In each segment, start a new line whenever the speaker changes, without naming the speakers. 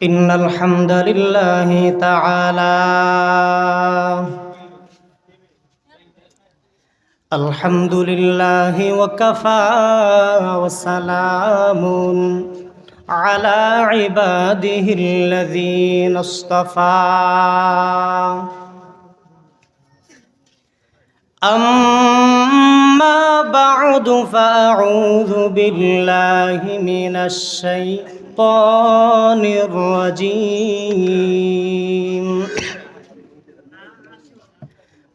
إن الحمد لله تعالى الحمد لله وكفى وسلام على عباده الذين اصطفى أما بعد فأعوذ بالله من الشيطان الرجيم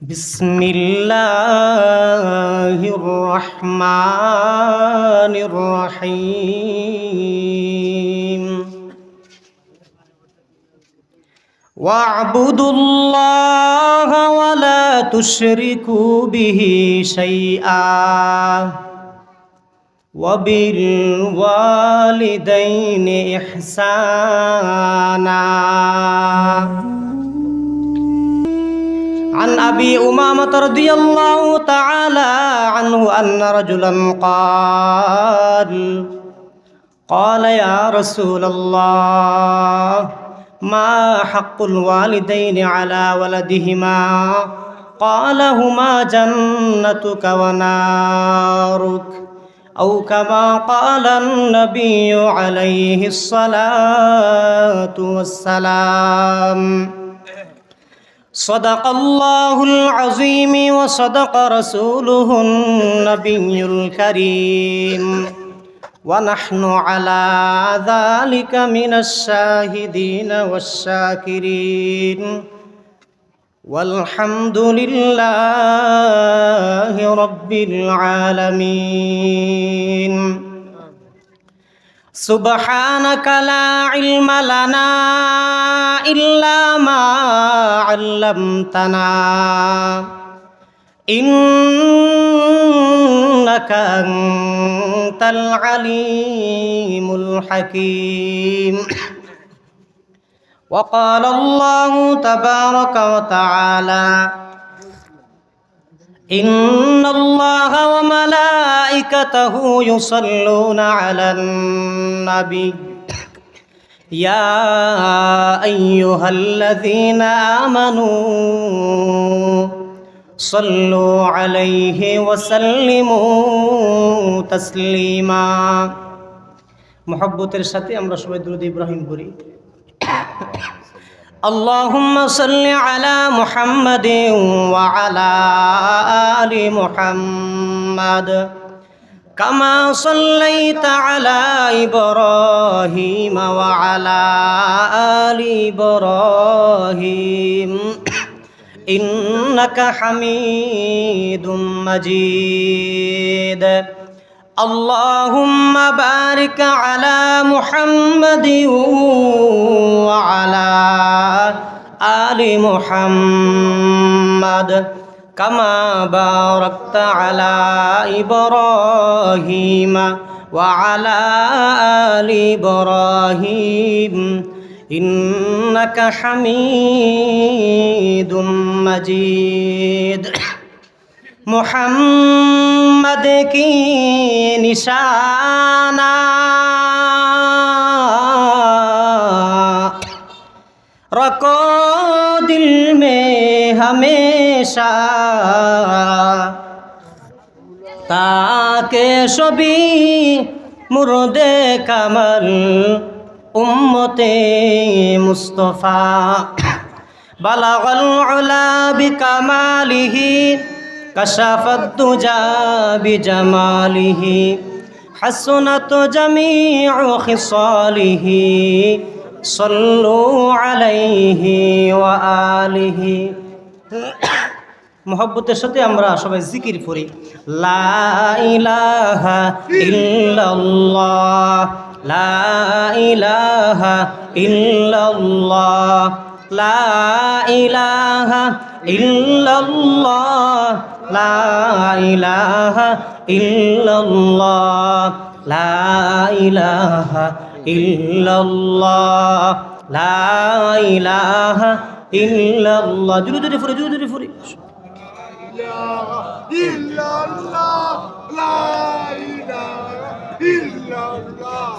بسم الله الرحمن الرحيم واعبدوا الله ولا تشركوا به شيئا وبالوالدين إحسانا عن أبي أمامة رضي الله تعالى عنه أن رجلا قال يا رسول الله ما حق الوالدين على ولدهما قال هما جنتك ونارك أو كما قال النبي عليه الصلاة والسلام صدق الله العظيم وصدق رسوله النبي الكريم ونحن على ذلك من الشاهدين والشاكرين والحمد لله رب العالمين سبحانك لا علم لنا إلا ما علمتنا إنك أنت العليم الحكيم وقال الله تبارك وتعالى إن الله وملائكته يصلون على النبي يا أيها الذين آمنوا صلوا عليه وسلموا تسليما محبتের সাথে আমরা সবাই দুরূদ ইব্রাহিম পড়ি اللهم صل على محمد وعلى آل محمد كما صليت على إبراهيم وعلى آل إبراهيم إنك حميد مجيد اللهم بارك على محمد وعلى آل محمد كما باركت على إبراهيم وعلى آل إبراهيم إنك حميد مجيد محمد کی نشانہ رکھو دل میں ہمیشہ تاکہ شبی مرد کمل امت مصطفیٰ بلغ العلا بکمالہ كشف الدجى بجماله حسنت جميع خصاله صلوا عليه وآله محبতের সাথে আমরা সবাই জিকির করি লা ইলাহা ইল্লাল্লাহ লা ইলাহা ইল্লাল্লাহ লা ইলাহা ইল্লাল্লাহ লা ইলাহা ইল্লাল্লাহ লা ইলাহা ইল্লাল্লাহ লা ইলাহা ইল্লাল্লাহ জুড়ে জুড়ে ফুরে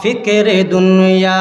ফিকরে দুনিয়া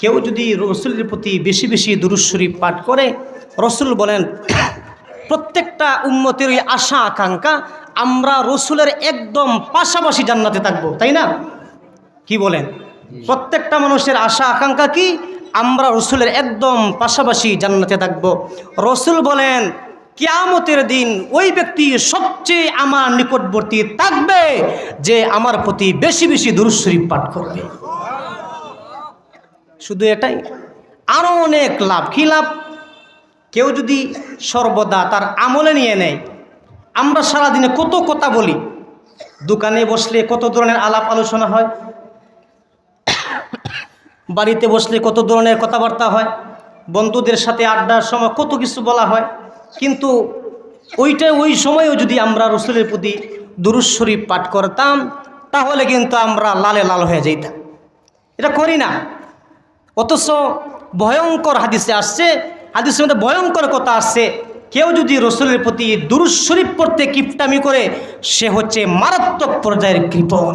কেউ যদি রসুলের প্রতি বেশি বেশি দুরূদ শরীফ পাঠ করে, রসুল বলেন প্রত্যেকটা উম্মতের ওই আশা আকাঙ্ক্ষা আমরা রসুলের একদম পাশাপাশি জান্নাতে থাকবো, তাই না? কি বলেন? প্রত্যেকটা মানুষের আশা আকাঙ্ক্ষা কি? আমরা রসুলের একদম পাশাপাশি জান্নাতে থাকবো। রসুল বলেন কিয়ামতের দিন ওই ব্যক্তি সবচেয়ে আমার নিকটবর্তী থাকবে যে আমার প্রতি বেশি বেশি দুরূদ শরীফ পাঠ করবে। শুধু এটাই, আরও অনেক লাভ। কী লাভ? কেউ যদি সর্বদা তার আমলে নিয়ে নেয়, আমরা সারাদিনে কত কথা বলি, দোকানে বসলে কত ধরনের আলাপ আলোচনা হয়, বাড়িতে বসলে কত ধরনের কথাবার্তা হয়, বন্ধুদের সাথে আড্ডার সময় কত কিছু বলা হয়, কিন্তু ওই সময়ও যদি আমরা রসুলের প্রতি দুরূদ শরীফ পাঠ করতাম তাহলে কিন্তু আমরা লালে লাল হয়ে যেতাম। এটা করি না। অথচ ভয়ঙ্কর হাদিসে আসছে, হাদিসের মধ্যে ভয়ঙ্কর কথা আসছে, কেউ যদি রসুলের প্রতি দুরূদ শরীফ পড়তে কিপটামি করে সে হচ্ছে মারাত্মক পর্যায়ের কৃপণ।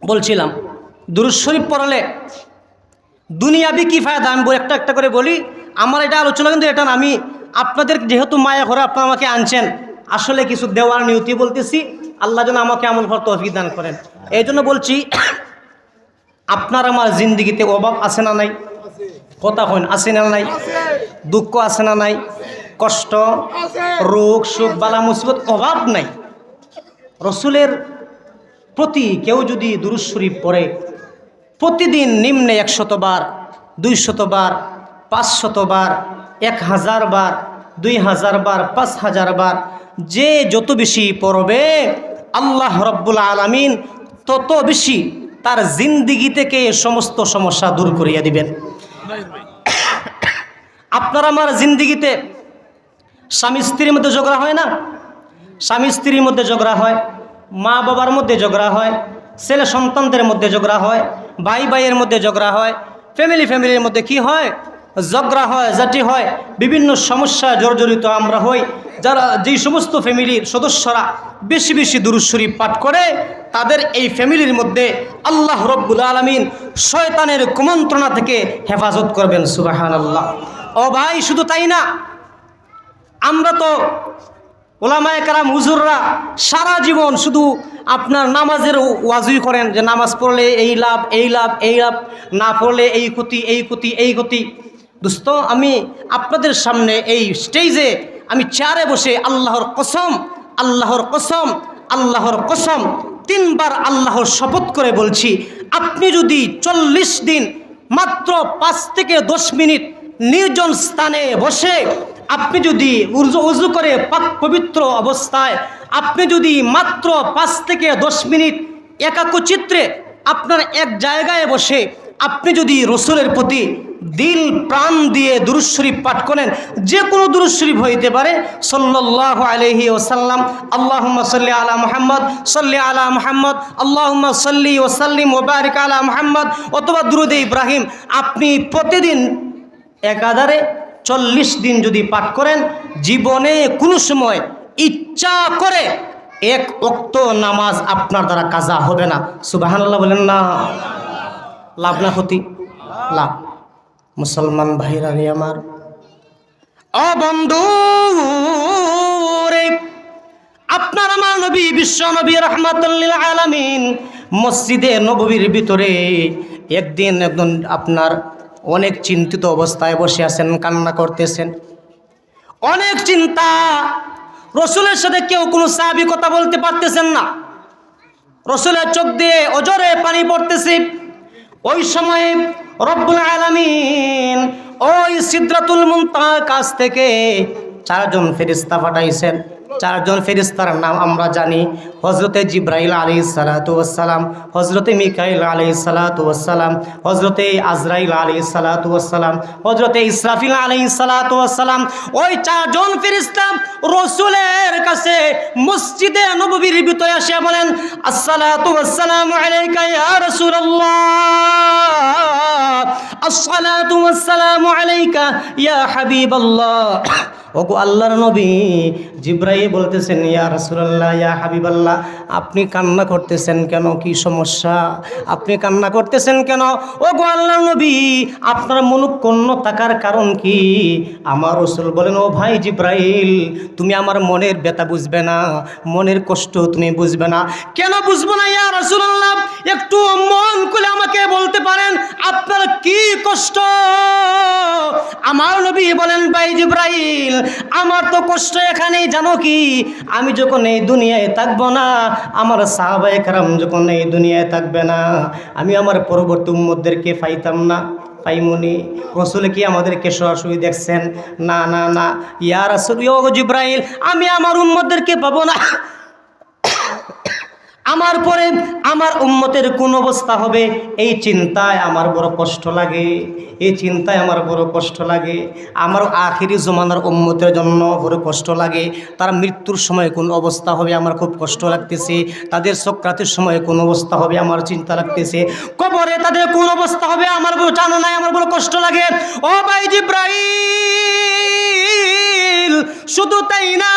বলছিলাম দুরূদ শরীফ পড়লে দুনিয়াবি কি ফায়দা, আমি একটা একটা করে বলি। আমার এটা আলোচনা কিন্তু এটা না, আমি আপনাদের যেহেতু মায়া করে আপনারা আমাকে আনছেন, আসলে কিছু দেওয়ার নিয়তি বলতেছি। আল্লাহ যেন আমাকে আমল করার তৌফিক দান করেন। এই জন্য বলছি, আপনার আমার জিন্দিগিতে অভাব আছে না নাই? কথা হন, আছে না নাই? দুঃখ আছে না নাই? কষ্ট, রোগ, সুখ, বালা, মুসিবত, অভাব নাই। রসুলের প্রতি কেউ যদি দুরূদ শরীফ পড়ে প্রতিদিন নিম্নে 100 বার, 200 বার, 500 বার, 1000 বার, 2000 বার, 5000 বার, যে যত বেশি পড়বে আল্লাহ রব্বুল আলামিন তত বেশি তার জিন্দিগি থেকে সমস্ত সমস্যা দূর করিয়া দিবেন। আপনার আমার জিন্দিগিতে স্বামী স্ত্রীর মধ্যে ঝগড়া হয় না? স্বামী স্ত্রীর মধ্যে ঝগড়া হয়, মা বাবার মধ্যে ঝগড়া হয়, ছেলে সন্তানদের মধ্যে ঝগড়া হয়, ভাই ভাইয়ের মধ্যে ঝগড়া হয়, ফ্যামিলির মধ্যে কি হয়? ঝগড়া হয়, জাতি হয়, বিভিন্ন সমস্যা জর্জরিত আমরা হই। যারা যেই সমস্ত ফ্যামিলির সদস্যরা বেশি বেশি দুরূদ শরীফ পাঠ করে তাদের এই ফ্যামিলির মধ্যে আল্লাহ রব্বুল আলামিন শয়তানের কুমন্ত্রণা থেকে হেফাজত করবেন। সুবহানাল্লাহ। ও ভাই, শুধু তাই না, আমরা তো ওলামায়ে কেরাম হুজুররা সারা জীবন শুধু আপনার নামাজের ওয়াজই করেন যে নামাজ পড়লে এই লাভ, এই লাভ, এই লাভ, না পড়লে এই ক্ষতি, এই ক্ষতি, এই ক্ষতি। দোস্ত, আমি আপনাদের সামনে এই স্টেজে আমি চেয়ারে বসে আল্লাহর কসম, আল্লাহর কসম, আল্লাহর কসম 3 বার আল্লাহর শপথ করে বলছি, আপনি যদি 40 দিন মাত্র 5 থেকে 10 মিনিট নির্জন স্থানে বসে আপনি যদি উযু করে পাক পবিত্র অবস্থায় আপনি যদি মাত্র 5 থেকে 10 মিনিট একাগ্রচিত্তে আপনার এক জায়গায় বসে আপনি যদি রসুলের প্রতি দিল প্রাণ দিয়ে দুরূদ শরীফ পাঠ করেন, যে কোনো দুরূদ শরীফ হইতে পারে, সাল্লাল্লাহু আলাইহি ওয়াসাল্লাম, আল্লাহুম্মা সাল্লি আলা মুহাম্মদ, সাল্লি আলা মুহাম্মদ, আল্লাহুম্মা সাল্লি ওয়া সাল্লিম ওয়া বারিক আলা মুহাম্মদ, অথবা দুরূদে ইব্রাহিম, আপনি প্রতিদিন একাধারে 40 দিন যদি পাঠ করেন, জীবনে কোনো সময় ইচ্ছা করে 1 ওয়াক্ত নামাজ আপনার দ্বারা কাজা হবে না। সুবহানাল্লাহ বলেন না? লাভ না ক্ষতি? লাভ। মুসলমান ভাইরা রে আমার, ও বন্ধু রে, আপনার আমার নবী, বিশ্ব নবী রাহমাতুল লিল আলামিন মসজিদে নববীর ভিতরে একদিন আপনার অনেক চিন্তিত অবস্থায় বসে আছেন, কান্না করতেছেন, অনেক চিন্তা। রসুলের সাথে কেউ কোনো সাহাবী কথা বলতে পারতেছেন না, রসুলের চোখ দিয়ে অজরে পানি পড়তেছে। ওই সময়ে রব্বুল আলামিন ওই সিদরাতুল মুনতাহার কাছ থেকে 4 জন ফেরেশতা পাঠাইছেন। 4 জন ফেরেশতার নাম আমরা জানি, হযরতে জিবরাইল আলাইহিস সালাতু ওয়াস সালাম, হযরতে মিকাইল আলাইহিস সালাতু ওয়াস সালাম, হযরতে আজরাইল আলাইহিস সালাতু ওয়াস সালাম, হযরতে ইসরাফিল আলাইহিস সালাতু ওয়াস সালাম। ওই 4 জন ফেরেশতা রাসূলের কাছে মসজিদে নববীর ভিতরে এসে বলেন, আসসালাতু ওয়াস সালামু আলাইকা ইয়া রাসূলুল্লাহ, আসসালাতু ওয়াস সালামু আলাইকা ইয়া হাবিবাল্লাহ, ওগো আল্লাহর নবী জিব্রাইল বলতেছেন, ইয়া রাসূলুল্লাহ, ইয়া হাবিবাল্লাহ, আপনি কান্না করতেছেন কেন? কি সমস্যা? আপনি কান্না করতেছেন কেন? ওগো আল্লাহর নবী, আপনার মনোক্ষুণ্ণ থাকার কারণ কি? আমার রাসূল বলেন, ও ভাই জিব্রাইল, তুমি আমার মনের ব্যথা বুঝবে না, মনের কষ্ট তুমি বুঝবে না। কেন বুঝবো না ইয়া রাসূলুল্লাহ? একটু মন খুলে আমাকে বলতে পারেন আপনার কি কষ্ট? আমার নবী বলেন, ভাই জিব্রাইল, আমার তো কষ্ট এখানেই, জানো কি? আমি যখন এই দুনিয়ায় থাকবো না, আমার সাহাবায়ে কেরাম যখন এই দুনিয়ায় থাকবে না, আমি আমার পরবর্তী উম্মতদেরকে পাইতাম না, পাইমুনি। রাসূল কি আমাদেরকে সরাসরি দেখছেন? না না না। ইয়া রাসূল, ও জিব্রাইল, আমি আমার উম্মতদেরকে পাবো না, আমার পরে আমার উম্মতের কোন অবস্থা হবে, এই চিন্তায় আমার বড় কষ্ট লাগে, এই চিন্তায় আমার বড় কষ্ট লাগে। আমার আখিরি জমানার উম্মতের জন্য বড় কষ্ট লাগে। তার মৃত্যুর সময় কোন অবস্থা হবে আমার খুব কষ্ট লাগতেছে, তাদের সাকরাতের সময় কোন অবস্থা হবে আমার চিন্তা লাগতেছে, কবরে তাদের কোন অবস্থা হবে আমার বড় জানা নাই, আমার বড় কষ্ট লাগে। ও ভাই জিব্রাইল, শুধু তাই না,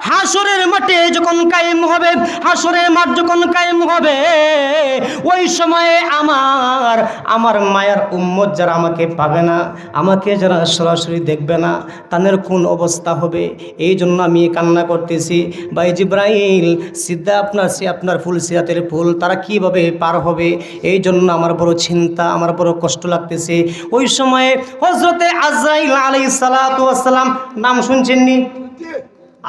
হাসরের মাঠে যখন কায়েম হবে, হাসরের মাঠ যখন কায়েম হবে, ওই সময়ে আমার মায়ার উম্মত যারা আমাকে পাবে না, আমাকে যারা সরাসরি দেখবে না, তাদের কোন অবস্থা হবে? এই জন্য আমি কান্না করতেছি। ভাই জিব্রাইল, সিদ্ধা আপনার ফুল সিরাতের ফুল তারা কিভাবে পার হবে, এই জন্য আমার বড় চিন্তা, আমার বড় কষ্ট লাগতেছে। ওই সময়ে হযরতে আজরাইল আলাইহিস সালাতু ওয়াস সালাম, নাম শুনছেননি?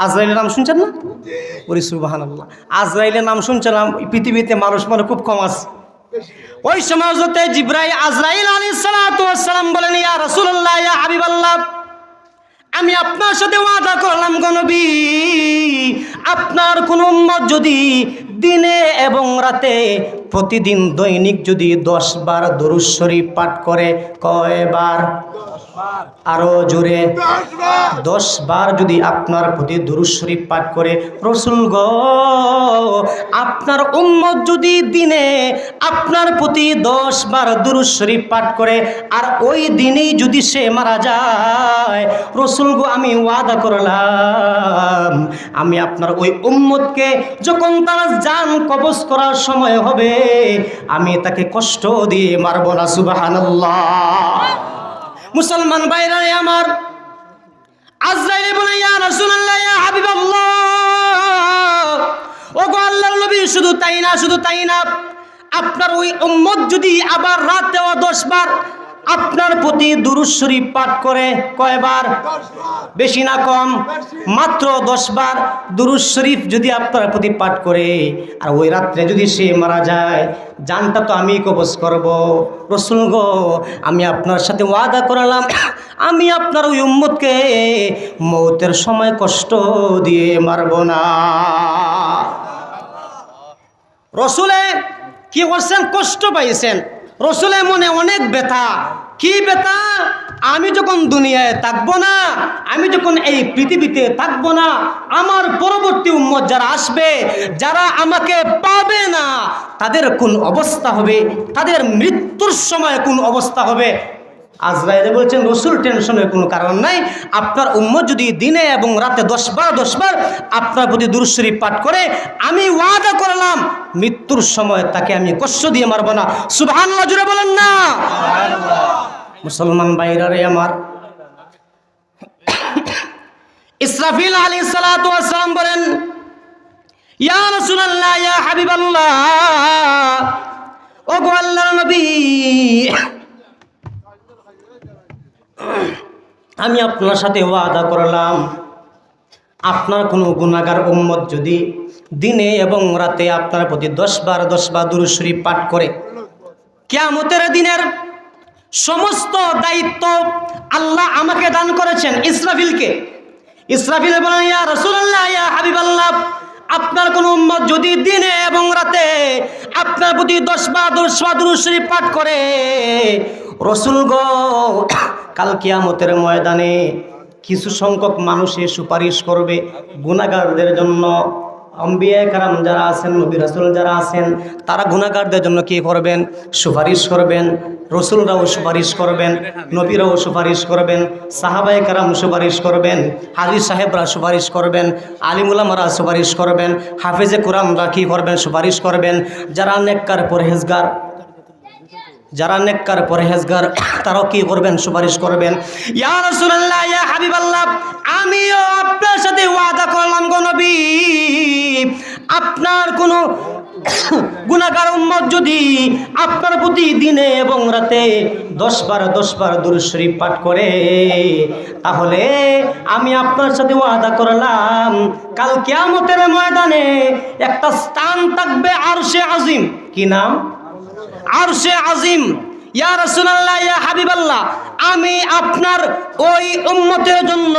আজরাইলের নাম শুনছেন না? ওরে সুবহানাল্লাহ, আজরাইলের নাম শুনছিলাম, পৃথিবীতে মানুষ মানে খুব কম আছে। ওই সময় হযরতে আজরাইল আলাইহিস সালাতু ওয়াস সালাম বলেন, ইয়া রাসূলুল্লাহ, ইয়া হাবিবাল্লাহ, আমি আপনার সাথে ওয়াদা করলাম গো নবী, আপনার কোন উম্মত যদি দিনে এবং রাতে প্রতিদিন দৈনিক যদি 10 বার দরুদ শরীফ পাঠ করে, কয়বার? আরো জোরে, 10 বার যদি আপনার প্রতি দরুদ শরীফ পাঠ করে, রাসূল গো, আপনার উম্মত যদি দিনে আপনার প্রতি 10 বার দরুদ শরীফ পাঠ করে, আর ওই দিনেই যদি সে মারা যায়, রাসূল গো, আমি ওয়াদা করলাম, আমি আপনার ওই উম্মতকে যখন তার জান কবজ করার সময় হবে, আমি তাকে কষ্ট দিয়ে মারব না। সুবহানাল্লাহ। মুসলমান ভাইরা আমার, আজরাইল বলে, ইয়া রাসূলুল্লাহ, ইয়া হাবিবাল্লাহ, ও গো আল্লাহর নবী, শুধু তাই না, শুধু তাই না, আপনার ওই উম্মত যদি আবার রাতেও 10 বার আপনার প্রতি দুরূদ শরীফ পাঠ করে, কয়বার? বেশি না কম? মাত্র 10 বার দুরূদ শরীফ যদি আপনার প্রতি পাঠ করে, আর ওই রাত্রে যদি সে মারা যায়, জানটা তো আমি কবজ করব। রাসূল গো, আমি আপনার সাথে ওয়াদা করলাম, আমি আপনার ওই উম্মতকে মওতের সময় কষ্ট দিয়ে মারব না। রাসূলে কি করছেন? কষ্ট পাইছেন। রাসূলের মনে অনেক ব্যথা। কি ব্যথা? আমি যখন দুনিয়ায় থাকবো না, আমি যখন এই পৃথিবীতে থাকবো না, আমার পরবর্তী উম্মত যারা আসবে, যারা আমাকে পাবে না, তাদের কোন অবস্থা হবে, তাদের মৃত্যুর সময় কোন অবস্থা হবে। আজরাইল বলছেন, রাসূল টেনশনের কোনো কারণ নাই, আপনার উম্মত যদি দিনে এবং রাতে 10 বার আপনার প্রতি দুরূদ শরীফ পাঠ করে, আমি ওয়াদা করলাম মৃত্যুর সময় তাকে আমি কষ্ট দিয়ে মারব না। সুবহানাল্লাহ, জোরে বলেন না। মুসলমান ভাইরা রে আমার, ইসরাফিল আলাইহিস সালাতু ওয়াস সালাম বলেন, ইয়া রাসূলুল্লাহ, ইয়া হাবিবাল্লাহ, ও গো আল্লাহর নবী, আমি আপনার সাথে ওয়াদা করলাম, আপনার কোনো গুনাহগার উম্মত যদি দিনে এবং রাতে আপনার প্রতি 10 বার দুরূদ শরীফ পাঠ করে, কিয়ামতের দিনের সমস্ত দায়িত্ব আল্লাহ আমাকে দান করেছেন ইসরাফিলকে। ইসরাফিল বলেন, ইয়া রাসূলুল্লাহ, ইয়া হাবিবাল্লাহ, আপনার কোন উম্মত যদি দিনে এবং রাতে আপনার প্রতি 10 বার দুরূদ শরীফ পাঠ করে, রাসূল গো, কাল কিয়ামতের ময়দানে কিছু সংখ্যক মানুষে সুপারিশ করবে গুনাহগারদের জন্য। আম্বিয়া কারাম যারা আছেন, নবী রাসূল যারা আছেন, তারা গুনাহগারদের জন্য কি করবেন? সুপারিশ করবেন। রসুলরাও সুপারিশ করবেন, নবীরাও সুপারিশ করবেন, সাহাবায়ে কেরাম সুপারিশ করবেন, হাজী সাহেবরা সুপারিশ করবেন, আলিম উলামারা সুপারিশ করবেন, হাফেজে কোরআনরা কী করবেন? সুপারিশ করবেন। যারা নেককার পরহেজগার তারাও কি করবেন? সুপারিশ করবেন। ইয়া রাসূলুল্লাহ, ইয়া হাবিবাল্লাহ, আমিও আপনার সাথে ওয়াদা করলাম গো নবী, আপনার কোনো গুনাহগার উম্মত যদি আপনার প্রতি দিনে এবং রাতে 10 বার দুরূদ শরীফ পাঠ করে, তাহলে আমি আপনার সাথে ওয়াদা করলাম কাল কিয়ামতের ময়দানে একটা স্থান থাকবে আরশে আজিম। কি নাম? আরশে আজিম। ইয়া রাসূলুল্লাহ, ইয়া হাবিবাল্লাহ, আমি আপনার ওই উম্মতের জন্য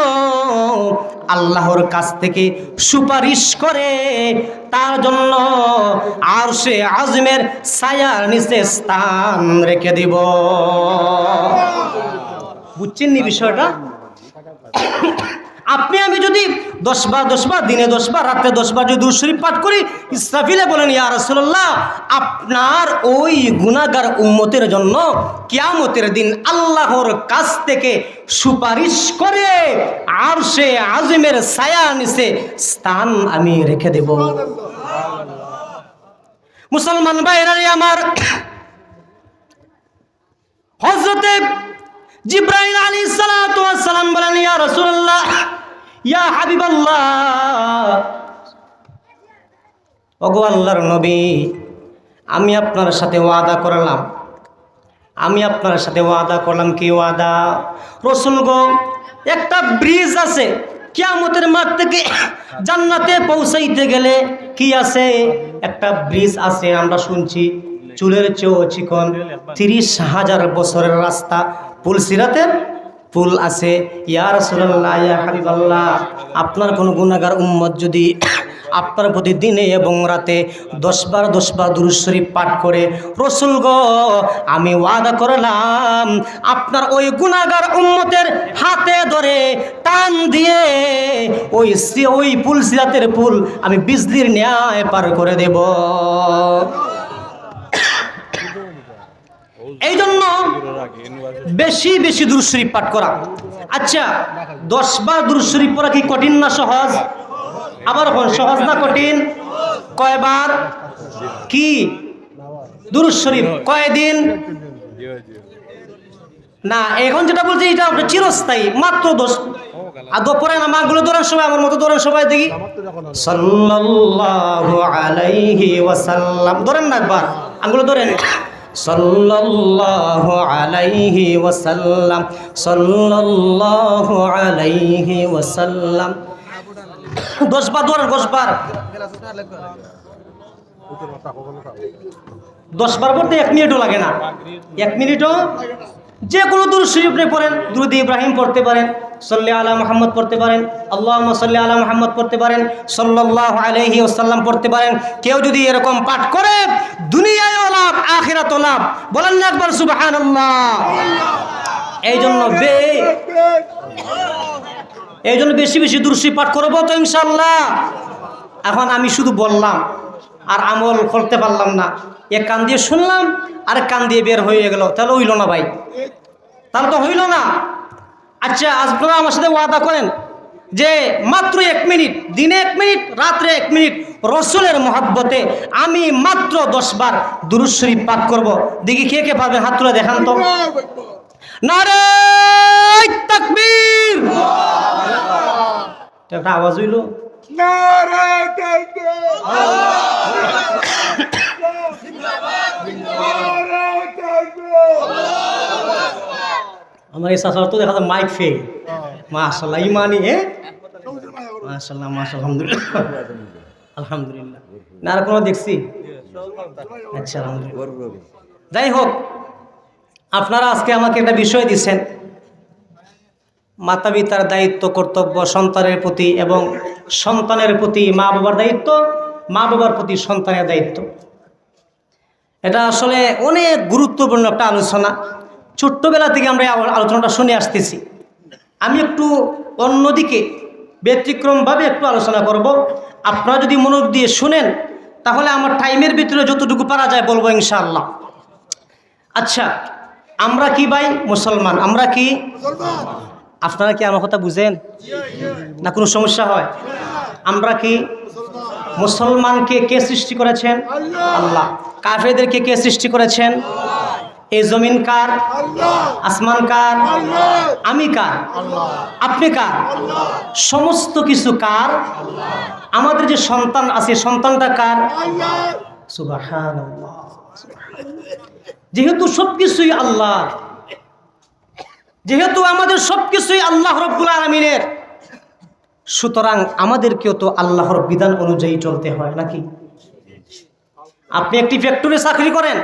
আল্লাহর কাছ থেকে সুপারিশ করে তার জন্য আরশে আজিমের ছায়ার নিচে স্থান রেখে দিব। বুঝছেন নি বিষয়টা? আপনি আমি যদি 10 বার দিনে 10 বার রাতে 10 বার যদি দুরূদ শরীফ পাঠ করি, ইসরাফিলে বলেন, ইয়া রাসূলুল্লাহ, আপনার ওই গুনাহগার উম্মতের জন্য কিয়ামতের দিন আল্লাহর কাছ থেকে সুপারিশ করে আরশে আজিমের ছায়া নিচে স্থান আমি রেখে দেব। মুসলমান ভাইরা আমার, হযরতে জিবরাইল আলাইহিস সালাতু ওয়াস সালাম বলেন, ইয়া রাসূলুল্লাহ, ইয়া হাবিবাল্লাহ, ওগো আল্লাহর নবী, আমি আপনার সাথে ওয়াদা করলাম। কি ওয়াদা? রাসূল গো, একটা ব্রিজ আছে কিয়ামতের মাঠ থেকে জান্নাতে পৌঁছাইতে গেলে কি আছে? একটা ব্রিজ আছে, আমরা শুনছি চুলের চেয়েও চিকন, 30,000 বছরের রাস্তা, পুল সিরাতের পুল আছে। ইয়া রাসূলুল্লাহ, ইয়া হাবিবাল্লাহ, আপনার কোন গুনাহগার উম্মত যদি আপনার প্রতি দিনে এবং রাতে 10 বার দুরূদ শরীফ পাঠ করে, রাসূল গো, আমি ওয়াদা করলাম আপনার ওই গুনাহগার উম্মতের হাতে ধরে টান দিয়ে ওই পুল সিরাতের পুল আমি বিজলির ন্যায় পার করে দেব। এই জন্য বেশি দুরূদ শরীফ পাঠ করা। আচ্ছা, 10 বার দুরূদ শরীফ পড়া কি কঠিন না সহজ? আবার সহজ না কঠিন? কয়বার? কি দুরূদ শরীফ কয়দিন? না, এখন যেটা বলছি এটা চিরস্থায়ী, মাত্র 10। আর দুপুরে নামাজগুলো ধরেন সবাই, আমার মতো ধরেন সবাই, দেখি সাল্লাল্লাহু আলাইহি ওয়াসাল্লাম ধরেন না, একবার আঙ্গুলো ধরেন, সাল্লাল্লাহু আলাইহি ওয়াসাল্লাম, সাল্লাল্লাহু আলাইহি ওয়াসাল্লাম। 10 বার ধরেন, 10 বার। 10 বার পড়তে 1 মিনিটও লাগে না, 1 মিনিটও। যে কোনো দুরূদ শরীফ পড়েন, দুরূদ ইব্রাহিম পড়তে পারেন, সাল্লি আলা মুহাম্মদ পড়তে পারেন, আল্লাহুম্মা সাল্লি আলা মুহাম্মদ পড়তে পারেন, সাল্লাল্লাহু আলাইহি ওয়াসাল্লাম পড়তে পারেন। কেউ যদি এরকম পাঠ করে, দুনিয়ায়ও লাভ, আখিরাতেও লাভ। বলেন না একবার সুবহানাল্লাহ। এই জন্য বেশি দুরূদ শরীফ পাঠ করবো তো ইনশাআল্লাহ। এখন আমি শুধু বললাম আর আমল করতে পারলাম না, এক কান দিয়ে শুনলাম আর এক কান দিয়ে বের হয়ে গেল, তাহলে হইল না ভাই, তাহলে তো হইল না। আচ্ছা, আপনারা আমার সাথে ওয়াদা করেন যে মাত্র 1 মিনিট, দিনে 1 মিনিট, রাত্রে 1 মিনিট রাসূলের মহব্বতে আমি মাত্র 10 বার দুরূদ শরীফ পাঠ করব। দেখি কে পারবে, হাত তুলে দেখান তো। নারে তাকবীর! একটা আওয়াজ হইল, নারে তাকবীর! আমার এই চাচার তো দেখা যায় মাইক ফেল। মাশাআল্লাহ, ইমানি, মাশাআল্লাহ, আলহামদুলিল্লাহ, আলহামদুলিল্লাহ। না আর কোনো দেখছি? আচ্ছা, আলহামদুলিল্লাহ। যাই হোক, আপনারা আজকে আমাকে একটা বিষয় দিচ্ছেন, মাতা পিতার দায়িত্ব, কর্তব্য সন্তানের প্রতি, এবং সন্তানের প্রতি মা বাবার দায়িত্ব, মা বাবার প্রতি সন্তানের দায়িত্ব। এটা আসলে অনেক গুরুত্বপূর্ণ একটা আলোচনা। ছোট্টবেলা থেকে আমরা আলোচনাটা শুনে আসতেছি। আমি একটু অন্যদিকে ব্যতিক্রমভাবে একটু আলোচনা করব। আপনারা যদি মনোযোগ দিয়ে শুনেন, তাহলে আমার টাইমের ভিতরে যতটুকু পারা যায় বলবো ইনশাআল্লাহ। আচ্ছা, আমরা কি ভাই? মুসলমান। আমরা কি? আপনারা কি আমার কথা বুঝেন না কোনো সমস্যা হয়? আমরা কি মুসলমানকে কে সৃষ্টি করেছেন? আল্লাহ। কাফেরদেরকে কে সৃষ্টি করেছেন? এই জমিন কার? আসমান কার? আমি কার? আপনি কার? সমস্ত কিছু কার? আমাদের যে সন্তান আছে সন্তানটা কার? সুবহানাল্লাহ। যেহেতু সবকিছুই আল্লাহ, যেহেতু আমাদের সবকিছুই আল্লাহ রাব্বুল আলামিনের, সুতরাং আমাদেরকেও তো আল্লাহর বিধান অনুযায়ী চলতে হয় নাকি? আপনি একটি ফ্যাক্টরি চাকরি করেন,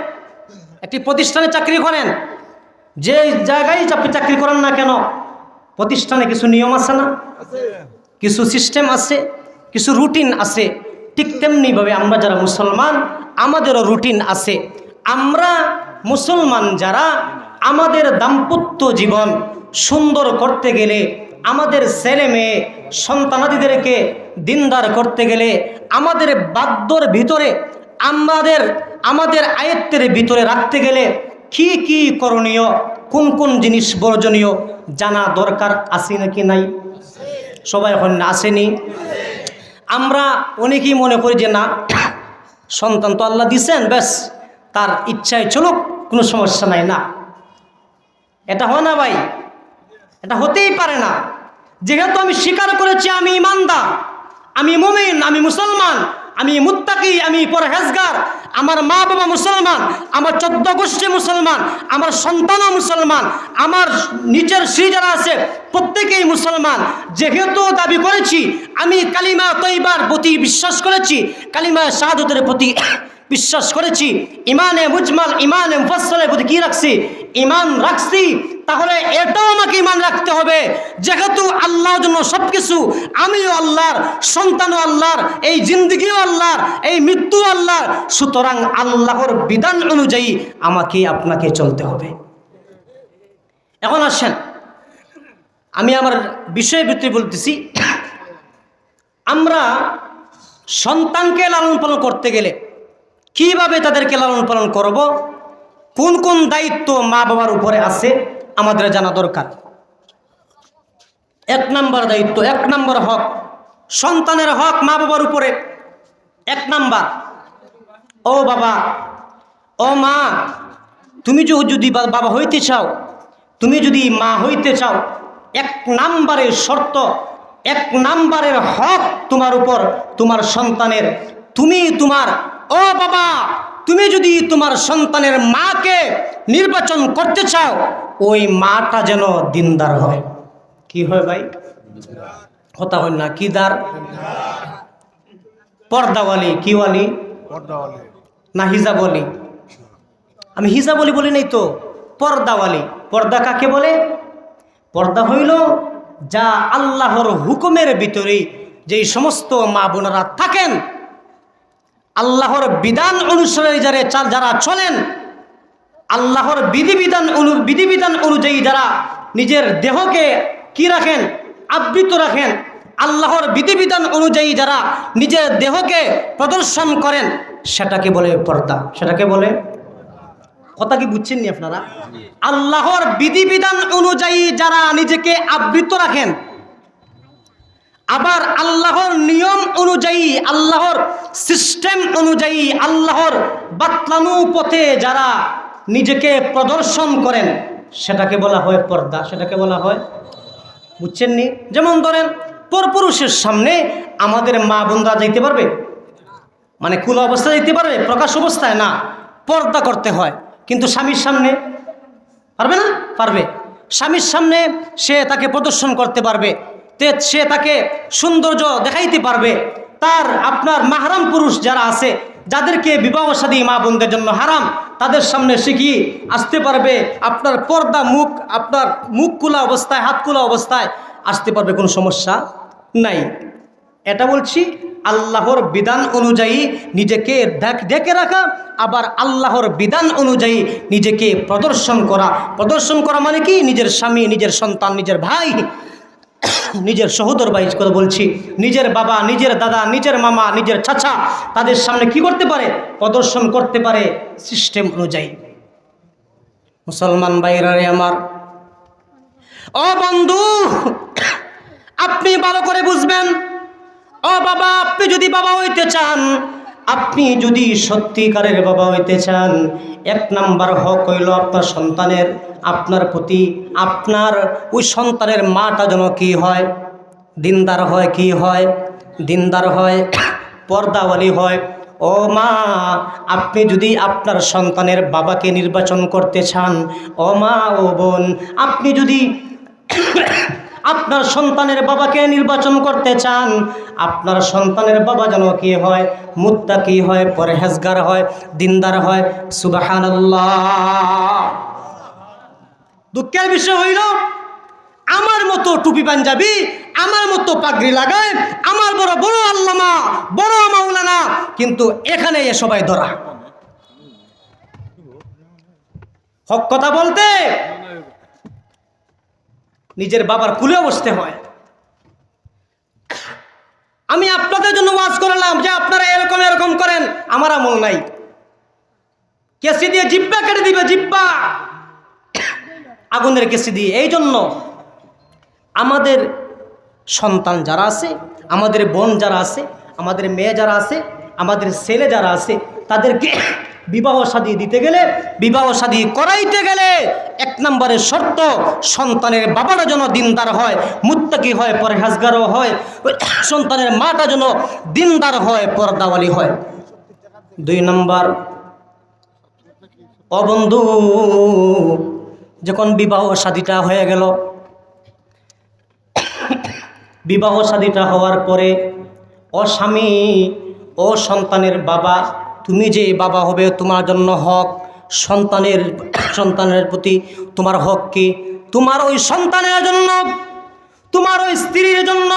একটি প্রতিষ্ঠানে চাকরি করেন, যে জায়গায় আপনি চাকরি করেন না কেন, প্রতিষ্ঠানে কিছু নিয়ম আছে না? কিছু সিস্টেম আছে, কিছু রুটিন আছে। ঠিক তেমনিভাবে আমরা যারা মুসলমান, আমাদেরও রুটিন আছে। আমরা মুসলমান যারা, আমাদের দাম্পত্য জীবন সুন্দর করতে গেলে, আমাদের ছেলে মেয়ে সন্তানাদিদেরকে দিনদার করতে গেলে, আমাদের বাধ্যর ভিতরে, আমাদের আয়ত্তের ভিতরে রাখতে গেলে কি কি করণীয়, কোন কোন জিনিস বর্জনীয় জানা দরকার আছে নাকি নাই? সবাই এখন আসেনি। আমরা অনেকেই মনে করি যে না, সন্তান তো আল্লাহ দিছেন, ব্যাস তার ইচ্ছায় চলুক, কোনো সমস্যা নাই। না, এটা হয় না ভাই, এটা হতেই পারে না। যেহেতু আমি স্বীকার করেছি আমি ইমানদার, আমি মুমিন, আমি মুসলমান, আমি মুত্তাকি, আমি পরহেজগার, আমার মা বাবা মুসলমান, আমার 14 গোষ্ঠী মুসলমান, আমার সন্তানও মুসলমান, আমার নিচের শ্রী যারা আছে প্রত্যেকেই মুসলমান। যেহেতু দাবি করেছি আমি কালিমা তৈবার প্রতি বিশ্বাস করেছি, কালিমা শাহাদাতের প্রতি বিশ্বাস করেছি, ইমানে মুজমাল, ইমানে মুফাসসালের প্রতি কি রাখছি? ইমান রাখছি। তাহলে এটাও আমাকে ইমান রাখতে হবে, যেহেতু আল্লাহর জন্য সব কিছু, আমিও আল্লাহর, সন্তানও আল্লাহর, এই জিন্দগিও আল্লাহর, এই মৃত্যু আল্লাহর, সুতরাং আল্লাহর বিধান অনুযায়ী আমাকে আপনাকে চলতে হবে। এখন আসেন, আমি আমার বিষয়ের ভিত্তি বলতেছি। আমরা সন্তানকে লালন পালন করতে গেলে কিভাবে তাদেরকে লালন পালন করব, কোন কোন দায়িত্ব মা বাবার উপরে আছে আমাদের জানা দরকার। 1 নম্বর দায়িত্ব, 1 নম্বর হক, সন্তানের হক মা বাবার উপরে। 1 নম্বর, ও বাবা, ও মা, তুমি যদি বাবা হইতে চাও, তুমি যদি মা হইতে চাও, 1 নম্বরের শর্ত, 1 নম্বরের হক তোমার উপর, তোমার সন্তানের। তুমি তোমার, ও বাবা, তুমি যদি তোমার সন্তানের মাকে নির্বাচন করতে চাও, ওই মাটা যেন দিনদার হয়। কি হয় ভাই? কথা হয় না? কি দার? পর্দাওয়ালি। কি ওয়ালি? না হিজাবলি? আমি হিজাবলি বলি নাই তো, পর্দাওয়ালি। পর্দা কাকে বলে? পর্দা হইল যা আল্লাহর হুকুমের ভিতরে যেই সমস্ত মা বোনেরা থাকেন, আল্লাহর বিধান অনুসারে যারা চলেন, আল্লাহর বিধিবিধান অনুযায়ী যারা নিজের দেহকে কি রাখেন? আবৃত রাখেন। আল্লাহর বিধিবিধান অনুযায়ী যারা নিজের দেহকে প্রদর্শন করেন, সেটাকে বলে পর্দা। সেটাকে বলে, কথা কি বুঝছেন নি আপনারা? আল্লাহর বিধিবিধান অনুযায়ী যারা নিজেকে আবৃত রাখেন, আবার আল্লাহর নিয়ম অনুযায়ী, আল্লাহর সিস্টেম অনুযায়ী, আল্লাহর বাতলানো পথে যারা নিজেকে প্রদর্শন করেন, সেটাকে বলা হয় পর্দা। সেটাকে বলা হয়, বুঝছেন নি? যেমন ধরেন, পরপুরুষের সামনে আমাদের মা বোনরা যাইতে পারবে? মানে খোলা অবস্থায় যাইতে পারবে? প্রকাশ অবস্থায় না, পর্দা করতে হয়। কিন্তু স্বামীর সামনে পারবে না? পারবে। স্বামীর সামনে সে তাকে প্রদর্শন করতে পারবে, সে তাকে সৌন্দর্য দেখাইতে পারবে। তার আপনার মাহরাম পুরুষ যারা আছে, যাদেরকে বিবাহ শাদী মা বোনদের জন্য হারাম, তাদের সামনে সে কি আসতে পারবে? আপনার পর্দা মুখ, আপনার মুখ খোলা অবস্থায়, হাত খোলা অবস্থায় আসতে পারবে, কোনো সমস্যা নাই। এটা বলছি আল্লাহর বিধান অনুযায়ী নিজেকে ঢেকে রাখা, আবার আল্লাহর বিধান অনুযায়ী নিজেকে প্রদর্শন করা। প্রদর্শন করা মানে কি? নিজের স্বামী, নিজের সন্তান, নিজের ভাই, নিজের সহোদর ভাই কথা বলছি, নিজের বাবা, নিজের দাদা, নিজের মামা, নিজের চাচা, তাদের সামনে কি করতে পারে? প্রদর্শন করতে পারে সিস্টেম অনুযায়ী। মুসলমান ভাইরারে আমার, ও বন্ধু, আপনি ভালো করে বুঝবেন। ও বাবা, আপনি যদি বাবা হইতে চান, আপনি যদি সত্যিকারের বাবা হইতে চান, 1 নাম্বার হক হইল আপনার সন্তানের, আপনার প্রতি আপনার ওই সন্তানের মাটা যেন কি হয়, দিনদার হয়। কি হয়? দিনদার হয়, পর্দাওয়ালি হয়। ও মা, আপনি যদি আপনার সন্তানের বাবাকে নির্বাচন করতে চান, ও মা ও বোন, আপনি যদি আপনার সন্তানের বাবাকে নির্বাচন করতে চান, আপনার সন্তানের বাবা যেন কি হয়, মুত্তাকি হয়, পরহেজগার হয়, দিনদার হয়। সুবহানাল্লাহ। দুঃখের বিষয় হইল, আমার মতো টুপি পাঞ্জাবি, আমার মতো পাগড়ি লাগায়, আমার বড় বড় আল্লামা, বড় মাওলানা, কিন্তু এখানে এ সবাই ধরা। হক কথা বলতে নিজের বাবার কুলে বসতে হয়। আমি আপনাদের জন্য ওয়াজ করলাম যে আপনারা এরকম এরকম করেন, আমার আমল নাই। কেসি দিয়ে জিব্বা কেটে দিবে, জিব্বা আগুনের কেসি দিয়ে। এই জন্য আমাদের সন্তান যারা আছে, আমাদের বোন যারা আছে, আমাদের মেয়ে যারা আছে, আমাদের ছেলে যারা আছে, তাদেরকে বিবাহ শাদী দিতে গেলে, বিবাহ শাদী করাইতে গেলে 1 নম্বরের শর্ত, সন্তানের বাবারা যেন দিনদার হয়, মুত্তাকি হয়, পরহেজগারও হয়, সন্তানের মাটা যেন দিনদার হয়, পর্দাওয়ালি হয়। 2 নম্বর, ও বন্ধু, যখন বিবাহ শাদীটা হয়ে গেল, বিবাহ শাদীটা হওয়ার পরে, ও স্বামী, ও সন্তানের বাবা, তুমি যে বাবা হবে, তোমার জন্য হক, সন্তানের প্রতি তোমার হক কি? তোমার ওই সন্তানের জন্য, তোমার ওই স্ত্রীর জন্য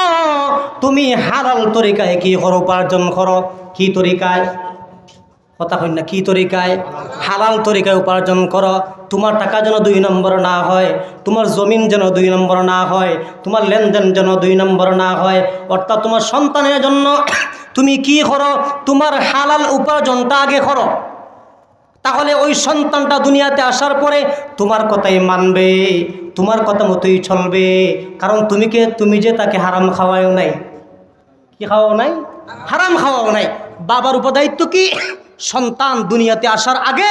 তুমি হালাল তরিকায় কি করো, উপার্জন করো। কি তরিকায়? কথা কই না, কি তরিকায়? হালাল তরিকায় উপার্জন করো। তোমার টাকা যেন 2 নম্বর না হয়, তোমার জমিন যেন 2 নম্বর না হয়, তোমার লেনদেন যেন 2 নম্বর না হয়। অর্থাৎ তোমার সন্তানের জন্য তুমি কি করো, তোমার হালাল উপার্জনটা আগে করো। তাহলে ওই সন্তানটা দুনিয়াতে আসার পরে তোমার কথাই মানবে, তোমার কথা মতোই চলবে। কারণ তুমি যে তাকে হারাম খাওয়াও নাই। কি খাওয়াও নাই? হারাম খাওয়াও নাই। বাবার উপদায়িত্ব কি? সন্তান দুনিয়াতে আসার আগে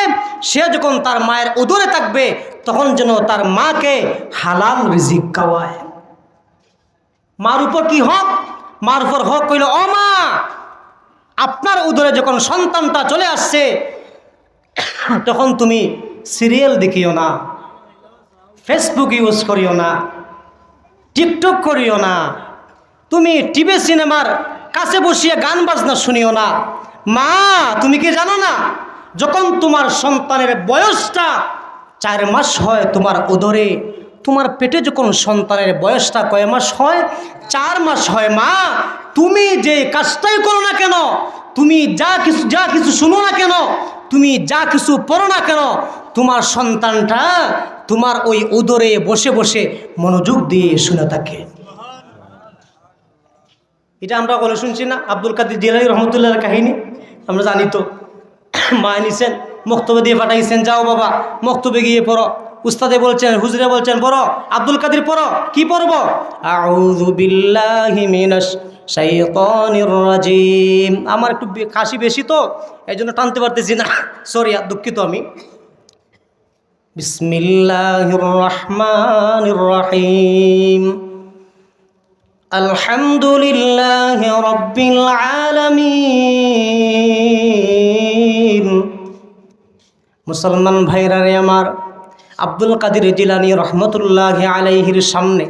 সে যখন তার মায়ের উদরে থাকবে, তখন যেন তার মাকে হালাল রিজিক খাওয়ায়। মার উপর কি হক? মার উপর হক কইল, ও মা, আপনার উদরে যখন সন্তানটা চলে আসছে, তখন তুমি সিরিয়াল দেখিও না, ফেসবুক ইউজ করিও না, টিকটক করিও না, তুমি টিভি সিনেমার কাছে বসিয়ে গান বাজনা শুনিও না। মা, তুমি কি জানো না, যখন তোমার সন্তানের বয়সটা 4 মাস হয় তোমার উদরে, তোমার পেটে যখন সন্তানের বয়সটা কয় মাস হয়? 4 মাস হয়। মা, তুমি যে কাজটাই করো না কেন, তুমি যা কিছু শুনো না কেন, তুমি যা কিছু পড়ো না কেন, তোমার সন্তানটা তোমার ওই উদরে বসে বসে মনোযোগ দিয়ে শুনে থাকে। এটা আমরা বলে শুনছি না, আব্দুল কাদের জিলানী রহমতুল্লাহর কাহিনী আমরা জানি তো। মা নিছেন, মক্তবে দিয়ে পাঠাইছেন, যাও বাবা মক্তবে গিয়ে পড়ো। উস্তাদে বলছেন, হুজুরে বলছেন, পড়ো আব্দুল কাদের পড়ো। কি পড়বো? আউযু বিল্লাহি মিনাশ শাইতানির রাজিম। আমার একটু কাশি বেশি তো, এই জন্য টানতে পারতেছি না, সরি, দুঃখিত আমি। বিসমিল্লাহির রহমানির রহিম। আলহামদুলিল্লাহি রাব্বিল আলামিন। মুসলমান ভাইরা রে আমার, আব্দুল কাদের জিলানী রহমতুল্লাহি আলাইহির সামনে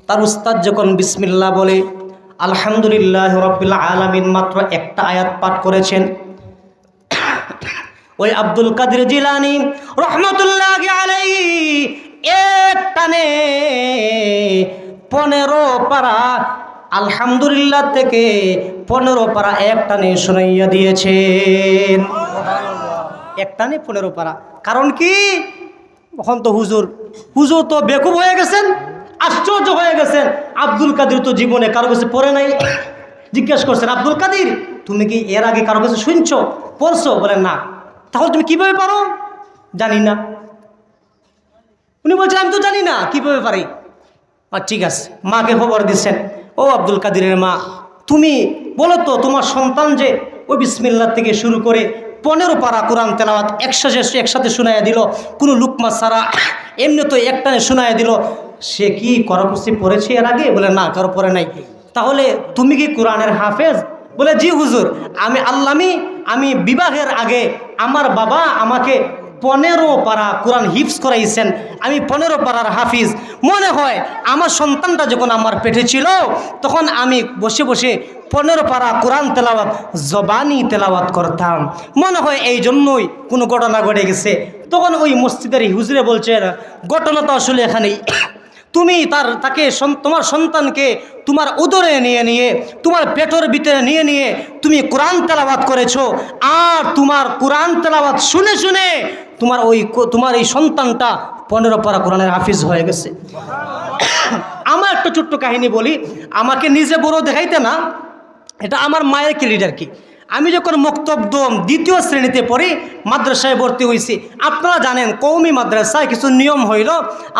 তার উস্তাদ যখন বিসমিল্লাহ বলে আলহামদুলিল্লাহি রাব্বিল আলামিন মাত্র একটা আয়াত পাঠ করেছেন, ওই আব্দুল কাদের জিলানী রহমতুল্লাহি আলাইহি এক টানে 15 পারা আলহামদুলিল্লাহ থেকে 15 পারা এক টানে শুনাইয়া দিয়েছেন। এক টানে 15 পারা। কারণ কি? এখন তো হুজুর তো বেকুব হয়ে গেছেন, আশ্চর্য হয়ে গেছেন। আব্দুল কাদের তো জীবনে কারো কাছে পড়ে নাই। জিজ্ঞেস করছেন, আব্দুল কাদের, তুমি কি এর আগে কারো কাছে শুনছো, পড়ছো? বলেন না। তাহলে তুমি কিভাবে পারো? জানি না। উনি বলছেন আমি তো জানি না কীভাবে পারি। আর ঠিক আছে, মাকে খবর দিচ্ছেন, ও আব্দুল কাদিরের মা, তুমি বলো তো তোমার সন্তান যে ওই বিসমিল্লাহ থেকে শুরু করে 15 পারা কোরআন তেলাওয়াত একসাথে শোনাইয়া দিল, কোনো লুকমা ছাড়া এমনি তো একটানে শোনাইয়া দিল, সে কি করকুসি পড়েছে এর আগে? বলে না, কারো পড়ে নাই। তাহলে তুমি কি কোরআনের হাফেজ? বলে জি হুজুর, আমি বিবাহের আগে আমার বাবা আমাকে 15 পারা কোরআন হিফজ করাইছেন, আমি 15 পারার হাফিজ। মনে হয় আমার সন্তানটা যখন আমার পেটে ছিল তখন আমি বসে বসে 15 পারা কোরআন তেলাওয়াত জবানি তেলাওয়াত করতাম, মনে হয় এই জন্যই কোনো ঘটনা ঘটে গেছে। তখন ওই মসজিদের হুজুরে বলছেন, ঘটনা তো আসলে এখানেই, তুমি তোমার সন্তানকে তোমার উদরে নিয়ে তোমার পেটের ভিতরে নিয়ে তুমি কোরআন তেলাওয়াত করেছো, আর তোমার কোরআন তেলাওয়াত শুনে শুনে তোমার এই সন্তানটা 15 পারা কোরআনের হাফিজ হয়ে গেছে। আমার একটা ছোট্ট কাহিনী বলি, আমাকে নিজে বড় দেখাইতে না, এটা আমার মায়ের ক্রেডিট আর কি। আমি যখন মক্তবদম 2য় শ্রেণীতে পড়ি, মাদ্রাসায় ভর্তি হয়েছি। আপনারা জানেন কওমি মাদ্রাসায় কিছু নিয়ম হইল,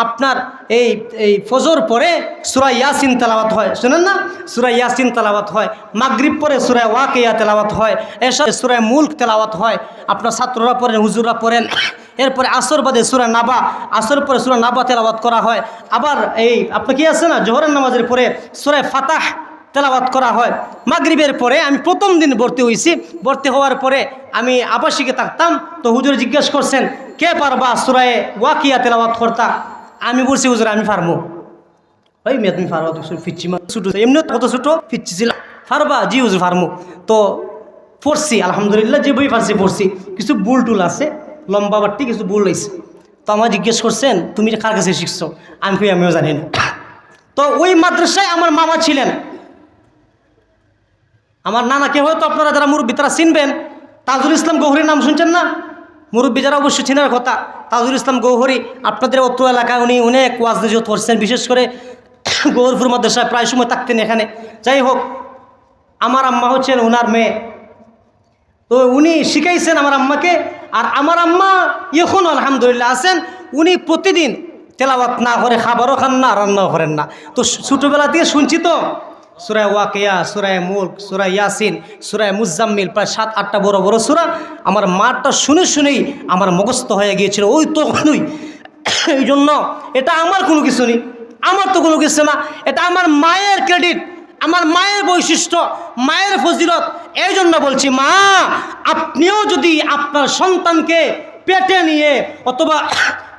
আপনার এই ফজর পরে সূরা ইয়াসিন তেলাওয়াত হয়, শুনেন না? সূরা ইয়াসিন তেলাওয়াত হয়, মাগরিব পরে সূরা ওয়াকিয়া তেলাওয়াত হয়, এশা সূরা মুলক তেলাওয়াত হয়, আপনার ছাত্ররা পড়েন, হুজুররা পড়েন। এরপরে আসর বাদে সূরা নাবা, আসর পরে সূরা নাবা তেলাওয়াত করা হয়। আবার আপনার কি আছে না, জোহরের নামাজের পরে সূরা ফাতাহ তেলাওয়াত করা হয়। মাগরিবের পরে আমি প্রথম দিন ভর্তি হয়েছি, ভর্তি হওয়ার পরে আমি আবাসিকে থাকতাম, তো হুজুর জিজ্ঞেস করছেন কে পারবা সূরা ওয়াকিয়া তেলাওয়াত করতা? আমি বলছি হুজুর আমি পারবো। ওই মেয়ে তুমি পারবা, ফিচ্ছি ছোটো, এমনি কত ছোটো ফিচ্ছি ছিল, পারবা? জি হুজুর পারবো। তো পড়ছি আলহামদুলিল্লাহ, যে বই পারছি পড়ছি, কিছু ভুল টুল আছে, লম্বা বাট্টি কিছু ভুল হয়েছে। তো আমার জিজ্ঞেস করছেন তুমি কার কাছে শিখছো? আমিও জানি না। তো ওই মাদ্রাসায় আমার মামা ছিলেন, আমার নানাকে হয়তো আপনারা যারা মুরব্বী তারা চিনবেন, তাজুল ইসলাম গৌহরীর নাম শুনছেন না? মুরব্বী যারা অবশ্যই চেনার কথা, তাজুল ইসলাম গৌহরী আপনাদের অত্র এলাকায় উনি অনেক ওয়াজ নজর করছেন, বিশেষ করে গৌহরপুর মাদ্রাসায় প্রায় সময় থাকতেন এখানে। যাই হোক, আমার আম্মা হচ্ছেন ওনার মেয়ে, তো উনি শিখাইছেন আমার আম্মাকে। আর আমার আম্মা এখন আলহামদুলিল্লাহ আছেন, উনি প্রতিদিন তেলাওয়াত না করে খাবারও খান না, রান্নাও করেন না। তো ছোটোবেলা থেকে শুনছি তো সূরা ওয়াকিয়া, সূরা মুলক, সূরা ইয়াসিন, সূরা মুজাম্মিল, প্রায় 7-8টা বড় বড় সূরা আমার মাটা শুনেই আমার মুখস্থ হয়ে গিয়েছিল ওই তখনই। এই জন্য এটা আমার কোনো কিছু নেই, আমার তো কোনো কিছু না, এটা আমার মায়ের ক্রেডিট, আমার মায়ের বৈশিষ্ট্য, মায়ের ফজিলত। এই জন্য বলছি মা, আপনিও যদি আপনার সন্তানকে পেটে নিয়ে অথবা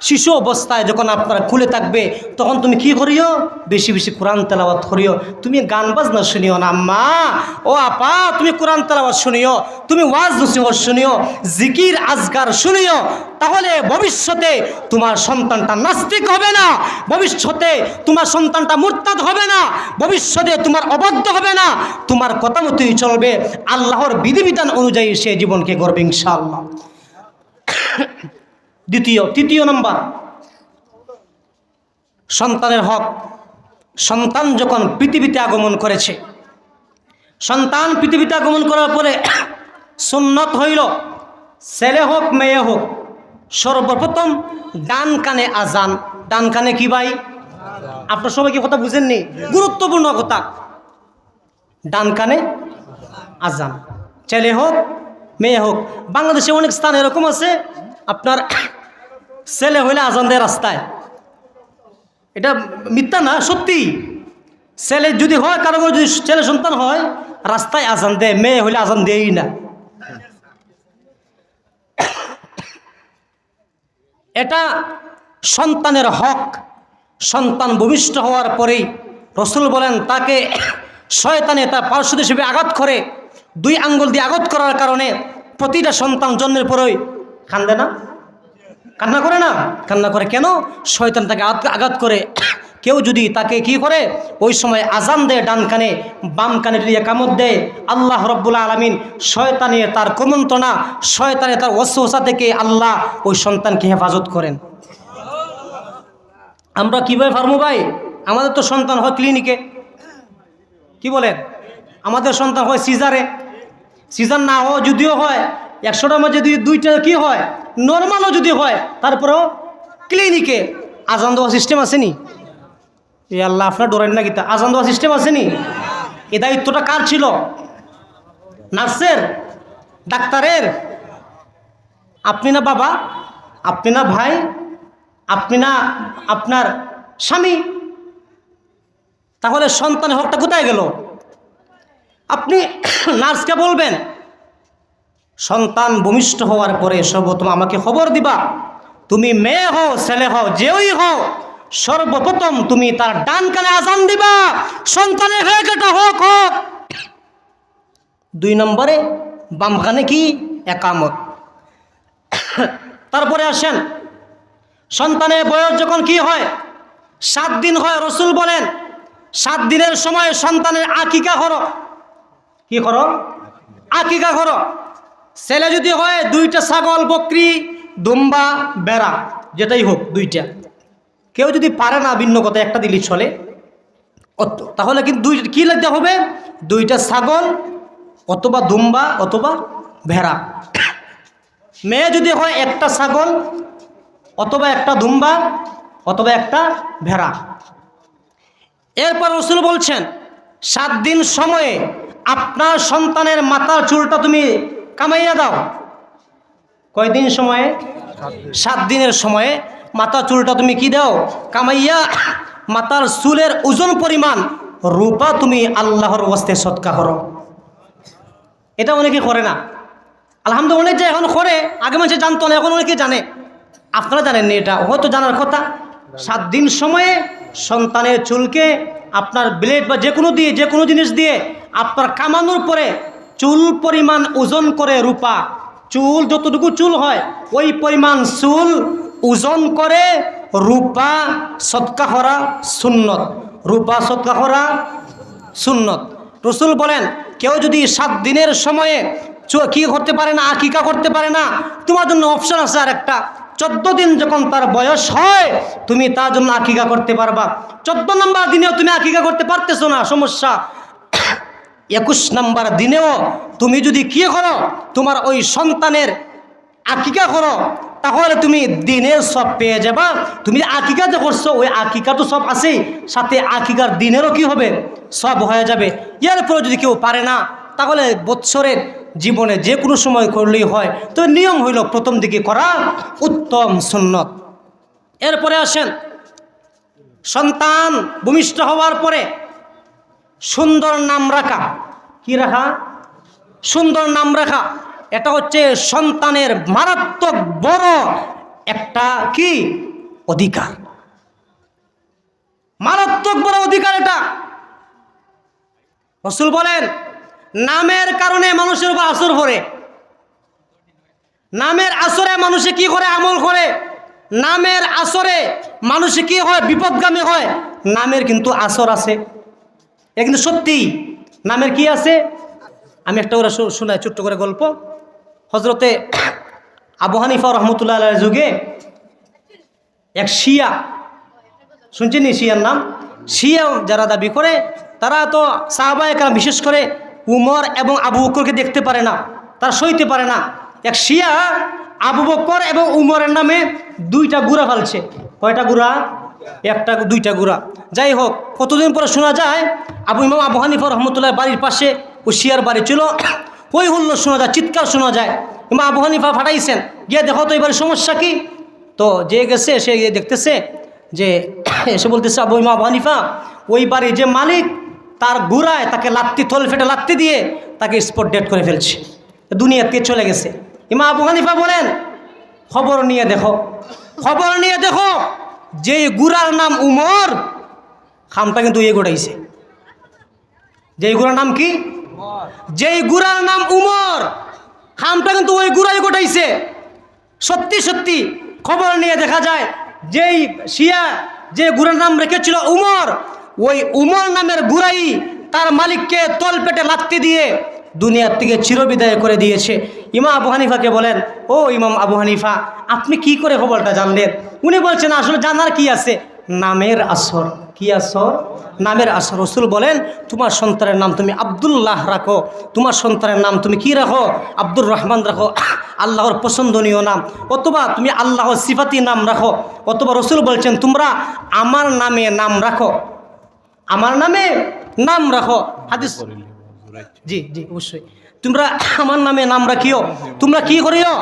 শিশু অবস্থায় যখন আপনার খুলে থাকবে, তখন তুমি কি করিও? বেশি বেশি কোরআন তেলাওয়াত করিও। তুমি গান বাজনা শুনিও না মা, ও আপা, তুমি কোরআন তেলাওয়াত শুনিও, তুমি ওয়াজ নসিহত শুনিও, জিকির আজকার শুনিও। তাহলে ভবিষ্যতে তোমার সন্তানটা নাস্তিক হবে না, ভবিষ্যতে তোমার সন্তানটা মুরতাদ হবে না, ভবিষ্যতে তোমার অবাধ্য হবে না, তোমার কথা মতোই চলবে, আল্লাহর বিধিবিধান অনুযায়ী সে জীবনকে গড়বে ইনশাআল্লাহ। তৃতীয় নম্বর, সন্তানের হক। সন্তান যখন পৃথিবীতে আগমন করেছে, সন্তান পৃথিবীতে আগমন করার পরে সুন্নত হইল ছেলে হোক মেয়ে হোক, সর্বপ্রথম ডান কানে আজান। ডান কানে কি ভাই? আপনার সবাই কি কথা বুঝেননি? গুরুত্বপূর্ণ কথা। ডান কানে আজান, ছেলে হোক মেয়ে হোক। বাংলাদেশে অনেক স্থান এরকম আছে, আপনার ছেলে হইলে আজান দেয় রাস্তায়। এটা মিথ্যা না, সত্যি। ছেলে যদি হয়, কারো যদি ছেলে সন্তান হয়, রাস্তায় আজান দেয়, মেয়ে হইলে আজান দেয়ই না। এটা সন্তানের হক। সন্তান ভূমিষ্ঠ হওয়ার পরেই রসুল বলেন তাকে শয়তানে তার পার্শ্ব হিসেবে আঘাত করে, 2 আঙ্গুল দিয়ে আঘাত করার কারণে প্রতিটা সন্তান জন্মের পরেই কান্দে না, কান্না করে না? কান্না করে কেন? শয়তান তাকে আঘাত করে। কেউ যদি তাকে কি করে, ওই সময় আজান দেয় ডান কানে, বাম কানে যদি একামত দেয়, আল্লাহ রব্বুল আলামিন শয়তানের তার কুমন্ত্রণা, শয়তানের তার ওয়াসওয়াসা থেকে আল্লাহ ওই সন্তানকে হেফাজত করেন। আমরা কীভাবে পারবো ভাই? আমাদের তো সন্তান হয় ক্লিনিকে, কি বলেন? আমাদের সন্তান হয় সিজারে। সিজার না হয় যদিও হয় 100টার মধ্যে যদি 2টা কি হয়, নর্মালও যদি হয়, তারপরেও ক্লিনিকে। আজান দেওয়া সিস্টেম আসেনি? এ আল্লাহ, আপনার ডরেন না গীতা? আজান দেওয়া সিস্টেম আসেনি? এ দায়িত্বটা কার ছিল? নার্সের? ডাক্তারের? আপনি না বাবা? আপনি না ভাই? আপনি না আপনার স্বামী? তাহলে সন্তানের হকটা কোথায় গেল? আপনি নার্সকে বলবেন, সন্তান ভূমিষ্ঠ হওয়ার পরে সর্বপ্রথম আমাকে খবর দিবা। তুমি মেয়ে হও ছেলে হও যেই হও, সর্বপ্রথম তুমি তার ডান কানে আজান দিবা, সন্তানের হয়ে গেটা হোক হোক। 2 নম্বরে বাম কানে কি? একামত। তারপরে আসেন, সন্তানের বয়স যখন কি হয়? 7 দিন হয়। রসুল বলেন 7 দিনের সময় সন্তানের আকিকা করো। কি করো? আকিকা করো। ছেলে যদি হয় 2টা ছাগল, বকরি, দুম্বা, বেড়া, যেটাই হোক 2টা। কেউ যদি পারে না, ভিন্ন কথা, একটা দিলি চলে। তাহলে কিন্তু কি লাগতে হবে? 2টা ছাগল অথবা দুম্বা অথবা ভেড়া। মেয়ে যদি হয় 1টা ছাগল অথবা 1টা দুম্বা অথবা 1টা ভেড়া। এরপর রসুল বলছেন 7 দিন সময়ে আপনার সন্তানের মাথার চুলটা তুমি কামাইয়া দাও। কয়দিন সময়ে? 7 দিনের সময়ে মাথার চুলটা তুমি কি দাও? কামাইয়া মাথার চুলের ওজন পরিমাণ রূপা তুমি আল্লাহর ওয়াস্তে সদকা করো। এটা অনেকে করে না, আলহামদুলিল্লাহ। অনেক যে এখন করে, আগে মানুষ জানতো না, এখন অনেকে জানে। আপনারা জানেননি, এটা হয়তো জানার কথা। 7 দিন সময়ে সন্তানের চুলকে আপনার ব্লেড বা যে কোনো জিনিস দিয়ে আপনার কামানোর পরে চুল পরিমাণ ওজন করে রূপা, চুল যতটুকু চুল হয় ওই পরিমাণ চুল ওজন করে রূপা সদকা করা সুন্নত। রূপা সদকা করা সুন্নত। রসুল বলেন কেউ যদি 7 দিনের সময়ে কি করতে পারে না, আকিকা করতে পারে না, তোমার জন্য অপশন আছে আর একটা। 14 দিন যখন তার বয়স হয় তুমি তার জন্য আকিকা করতে পারবা। 14 নম্বর দিনেও তুমি আকিকা করতে পারতেছো না, সমস্যা। 21 নম্বর দিনেও তুমি যদি কি করো, তোমার ওই সন্তানের আকিকা করো, তাহলে তুমি দিনের সব পেয়ে যাবা। তুমি আকিকা যে করছো ওই আকিকা তো সব আছেই, সাথে আকিকার দিনেরও কি হবে? সব হয়ে যাবে। এরপরে যদি কেউ পারে না, তাহলে বৎসরের জীবনে যে কোনো সময় করলেই হয়। তো নিয়ম হইল প্রথম দিকে করা উত্তম সুন্নত। এরপরে আসেন, সন্তান ভূমিষ্ঠ হওয়ার পরে সুন্দর নাম রাখা। কি রাখা? সুন্দর নাম রাখা। এটা হচ্ছে সন্তানের মারাত্মক বড় একটা কি অধিকার, মারাত্মক বড় অধিকার এটা। রাসূল বলেন নামের কারণে মানুষের উপর আসর পড়ে। নামের আসরে মানুষে কি করে? আমল করে। নামের আসরে মানুষে কি হয়? বিপদগামী হয়। নামের কিন্তু আসর আছে, এটা কিন্তু সত্যি। নামের কি আছে? আমি একটা ওরা শোনাই ছোট্ট করে গল্প। হজরতে আবু হানিফা রহমতুল্লাহ আলাইহির যুগে এক শিয়া, শুনছেন শিয়ার নাম? শিয়া যারা দাবি করে তারা তো সাহাবায়ে কেরাম, বিশেষ করে উমর এবং আবু বকরকে দেখতে পারে না, তারা সইতে পারে না। এক শিয়া আবু বকর এবং উমরের নামে 2টা গুড়া ফেলছে। কয়টা গুড়া? 1টা 2টা গুড়া। যাই হোক, কতদিন পরে শোনা যায় ইমাম আবু হানিফা রহমতুল্লাহ বাড়ির পাশে ও শিয়ার বাড়ি ছিল, ওই হুল্লো শোনা যায়, চিৎকার শোনা যায়। ইমাম আবু হানিফা ফাটাইছেন, গিয়ে দেখো তো এবার সমস্যা কি। তো যে গেছে সে গিয়ে দেখতেছে যে এসে বলতেছে ইমাম আবু হানিফা, ওই বাড়ির যে মালিক তার গুড়ায় তাকে লাত্তি, থল ফেটে লাত্তি দিয়ে তাকে স্পট ডেড করে ফেলছে, দুনিয়াতে চলে গেছে। ইমাম আবু হানিফা বলেন খবর নিয়ে দেখো, খবর নিয়ে দেখো, যে গুড়ার নাম উমর, খামটা কিন্তু এ গোড়াইছে। যেই গুড়ার নাম কি? যেই গুড়ার নাম উমর, খামটা কিন্তু ওই গুড়াই গোটাইছে। সত্যি সত্যি খবর নিয়ে দেখা যায় যেই শিয়া যে গুড়ার নাম রেখেছিল উমর, ওই উমর নামের গুড়াই তার মালিককে তল পেটে লাত্তি দিয়ে দুনিয়ার থেকে চিরবিদায় করে দিয়েছে। ইমাম আবু হানিফাকে বলেন, ও ইমাম আবু হানিফা, আপনি কি করে খবরটা জানলেন? উনি বলছেন আসলে জানার কি আছে, নামের আসর। কি আসর? নামের আসর। রসুল বলেন তোমার সন্তানের নাম তুমি আব্দুল্লাহ রাখো, তোমার সন্তানের নাম তুমি কি রাখো? আব্দুর রহমান রাখো, আল্লাহর পছন্দনীয় নাম, অথবা তুমি আল্লাহর সিফাতি নাম রাখো, অথবা রসুল বলছেন তোমরা আমার নামে নাম রাখো, আমার নামে নাম রাখো। হাদিস। জি জি অবশ্যই। তোমরা আমার নামে নাম রাখিও। তোমরা কি করিও?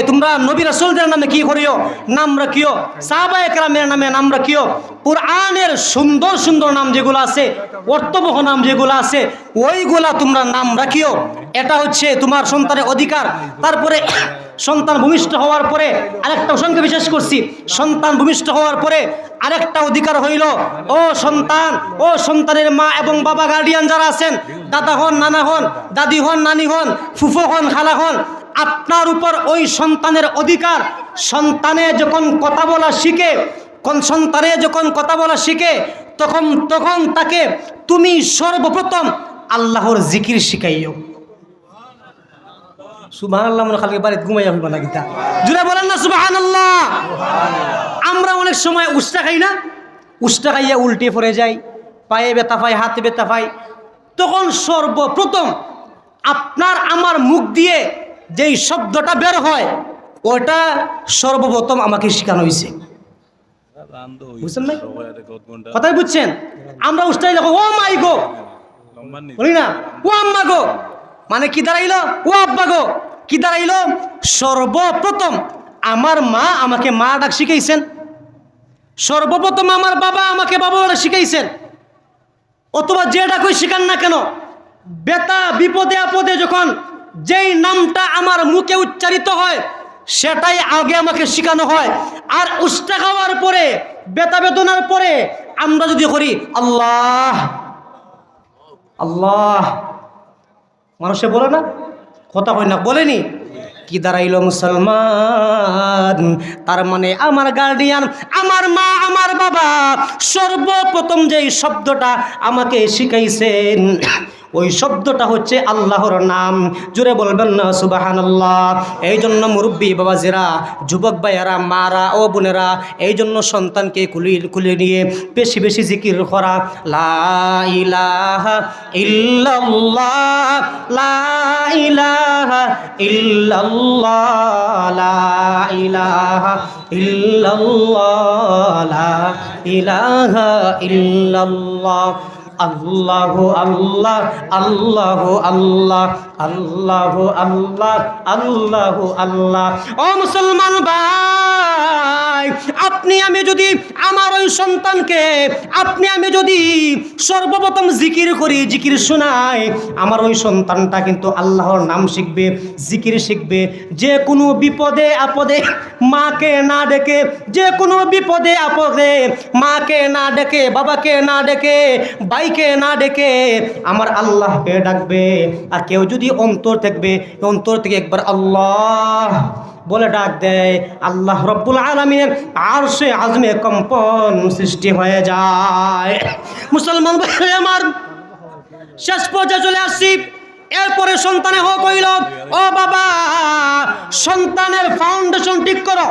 তোমরা নবী রাসূলদের নামে কি করিও? নাম রাখিও। সাহাবায়ে কেরামের নামে নাম রাখিও। কুরআনের সুন্দর সুন্দর নাম যেগুলো আছে, অর্থবহ নাম যেগুলো আছে, ওইগুলা তোমরা নাম রাখিও। এটা হচ্ছে তোমার সন্তানের অধিকার। তারপরে সন্তান ভূমিষ্ঠ হওয়ার পরে আরেকটা প্রসঙ্গে বিশেষ করছি, সন্তান ভূমিষ্ঠ হওয়ার পরে আরেকটা অধিকার হইল, ও সন্তান, ও সন্তানের মা এবং বাবা গার্ডিয়ান যারা আছেন, দাদা হন, নানা হন, দাদি হন, নানি হন, ফুফু হন, খালা হন, আপনার উপর ওই সন্তানের অধিকার। সন্তানে যখন কথা বলা শিখে, সন্তানে যখন কথা বলা শিখে, তখন তাকে তুমি সর্বপ্রথম আল্লাহর জিকির শিখাইও। সুবহানাল্লাহ। মনে খালকে বাড়িতে ঘুমাইয়া হইবা না গীতা জুড়ে বলেন না সুবহানাল্লাহ। আমরা অনেক সময় উষ্টা খাই না, উষ্টা খাইয়া উল্টে পড়ে যাই, পায়ে ব্যথা পাই, হাতে ব্যথা পাই। তখন সর্বপ্রথম আপনার আমার মুখ দিয়ে যেই শব্দটা বের হয়, ওটা সর্বপ্রথম আমাকে শেখানো হয়েছে। বুঝছেন না? কথাই বুঝছেন? আমরা উষ্টাই দেখো ও মাই গো বলি না, ও আম্মা গো, মানে কি দাঁড়াইল? ও আব্বা গো। কি দাঁড়াইল? সর্বপ্রথম আমার মা আমাকে মা ডাক শিখাইছেন, সর্বপ্রথম আমার বাবা আমাকে বাবা ডাক শিখাইছেন। অথবা যে ডাকই শিখান না কেন, বেতা বিপদে আপদে যখন যেই নামটা আমার মুখে উচ্চারিত হয়, সেটাই আগে আমাকে শেখানো হয়। আর উষ্টা খাওয়ার পরে, বেতা বেদনার পরে আমরা যদি করি আল্লাহ আল্লাহ, মানুষে বলে না, কথা হয় না, বলেনি? কি দাঁড়াইল মুসলমান? তার মানে আমার গার্ডিয়ান, আমার মা, আমার বাবা সর্বপ্রথম যেই শব্দটা আমাকে শিখাইছেন, ওই শব্দটা হচ্ছে আল্লাহর নাম। জুড়ে বলবেন না সুবহানাল্লাহ। এই জন্য মুরব্বী বাবাজিরা, যুবক ভাইয়েরা, মারা ও বোনেরা, এই জন্য সন্তানকে কুলে নিয়ে বেশি বেশি জিকির করা, লা ইলাহা ইল্লাল্লাহ, লা ইলাহা ইল্লাল্লাহ, লা ইলাহা ইল্লাল্লাহ, লা ইলাহা ইল্লাল্লাহ, আল্লাহু আল্লাহ, আল্লাহু আল্লাহ, আল্লাহু আল্লাহ, আল্লাহু আল্লাহ। ও মুসলমান ভাই, আপনি আমি যদি আমার ওই সন্তানকে, আপনি আমি যদি সর্বপ্রথম জিকির করি, জিকির শোনাই, আমার ওই সন্তানটা কিন্তু আল্লাহর নাম শিখবে, জিকির শিখবে। যে কোনো বিপদে আপদে মাকে না ডেকে, যে কোনো বিপদে আপদে মাকে না ডেকে, বাবাকে না ডেকে, ভাইকে না ডেকে আমার আল্লাহকে ডাকবে। আর কেউ যদি অন্তর থেকে একবার আল্লাহ বলে ডাক দেয়, আল্লাহ রব্বুল আলামিনের আরশে আজমে কম্পন সৃষ্টি হয়ে যায়। মুসলমান ভাই আমার, শেষ পর্যায়ে চলে আসছি। এরপরে সন্তানে হোক হইল, ও বাবা সন্তানের ফাউন্ডেশন ঠিক করো।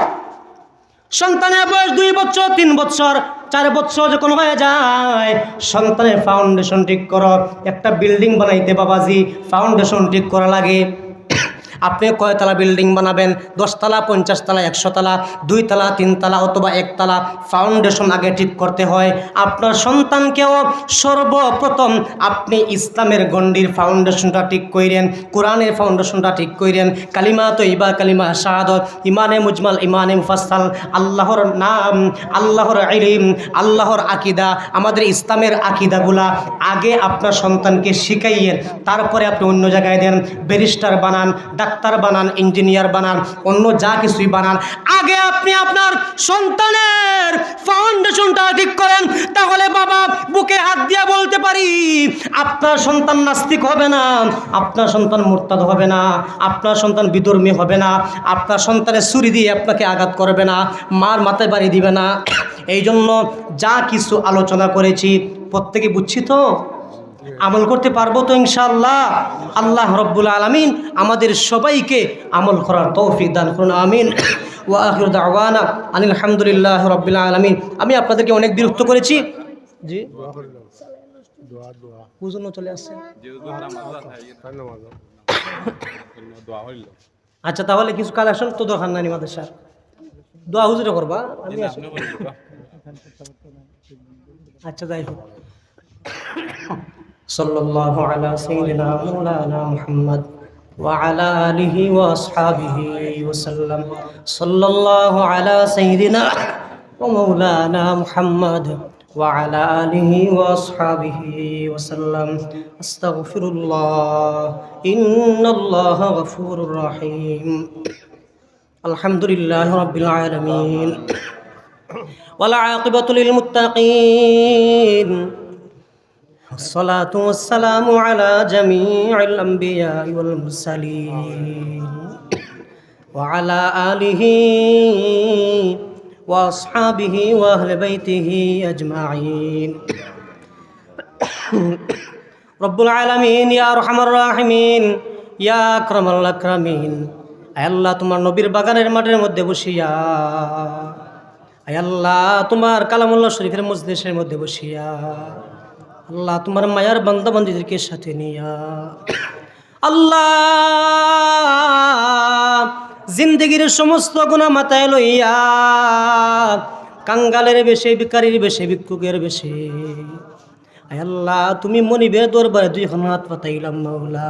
সন্তানের বয়স 2 বছর, 3 বছর, 4 বছর যখন হয়ে যায়, সন্তানের ফাউন্ডেশন ঠিক করো। একটা বিল্ডিং বানাইতে বাবাজি ফাউন্ডেশন ঠিক করা লাগে। আপনি কয়তলা বিল্ডিং বানাবেন? 10 তলা, 50 তলা, 100 তলা, 2 তলা, 3 তলা অথবা 1 তলা, ফাউন্ডেশন আগে ঠিক করতে হয়। আপনার সন্তানকেও সর্বপ্রথম আপনি ইসলামের গণ্ডির ফাউন্ডেশনটা ঠিক করেন, কোরআনের ফাউন্ডেশনটা ঠিক করেন, কালিমা তৈবা, কালিমা শাহাদত, ইমানে মুজমাল, ইমানে মুফাসসাল, আল্লাহর নাম, আল্লাহর ইলম, আল্লাহর আকীদা, আমাদের ইসলামের আকীদাগুলা আগে আপনার সন্তানকে শিখাইয়েন। তারপরে আপনি অন্য জায়গায় দেন, ব্যারিস্টার বানান, ডাক্তার বানান, ইঞ্জিনিয়ার বানান, অন্য যা কিছুই বানান, আগে আপনি আপনার সন্তানের ফাউন্ডেশনটা ঠিক করেন। তাহলে বাবা বুকে হাত দিয়ে বলতে পারি, আপনার সন্তান নাস্তিক হবে না, আপনার সন্তান মুরতাদ হবে না, আপনার সন্তান বিধর্মী হবে না, আপনার সন্তানের ছুরি দিয়ে আপনাকে আঘাত করবে না, মার মাথায় বাড়ি দিবে না। এই জন্য যা কিছু আলোচনা করেছি প্রত্যেকে বুঝছি তো, আমল করতে পারবো তো ইনশাআল্লাহ। আল্লাহ রব্বুল আলামিন আমাদের সবাইকে আমল করার তৌফিক দান করুন, আমিন। ওয়া আখিরু দাওয়ানা আনিল হামদুলিল্লাহি রাব্বিল আলামিন। আমি আপনাদেরকে অনেক বিরক্ত করেছি। জি হুজুর চলে আসছে। আচ্ছা তাহলে কিছু কালেকশন তো দরকার নাই মাদ্রাসা দোয়া হুজুরে করবা আমি আচ্ছা যাই হোক সাল্লাল্লাহু আলা সাইয়্যিদিনা মাওলানা মুহাম্মদ ওয়া আলা আলিহি ওয়া আসহাবিহি ওয়া সাল্লাম সাল্লাল্লাহু আলা সাইয়্যিদিনা ওয়া মাওলানা মুহাম্মদ ওয়া আলা আলিহি ওয়া আসহাবিহি ওয়া সাল্লাম আস্তাগফিরুল্লাহ ইন্নাল্লাহা গফুরুর রহিম আলহামদুলিল্লাহি রাব্বিল আলামিন ওয়াল আকিবাতু লিল মুত্তাকিন الصلاة والسلام على جميع الأنبياء والمرسلين وعلى آله وأصحابه وأهل بيته أجمعين رب العالمين يا أرحم الراحمين يا أكرم الأكرمين আয় আল্লাহ তোমার নবীর বাগানের মাঠের মধ্যে বসিয়া আয় আল্লাহ তোমার কালামুল্লাহ শরীফের মজলিসের মধ্যে বসিয়া আল্লাহ তোমার মায়ার বান্দা বান্দীদেরকে সাথে নিয়া আল্লাহ জিন্দগির সমস্ত গুনাহ মাথায় লইয়া কাঙ্গালের বেশে ভিখারির বেশে ভিক্ষুকের বেশে আয় আল্লাহ তুমি মনিবের দরবারে দুই হাত পাতাইলাম মাওলা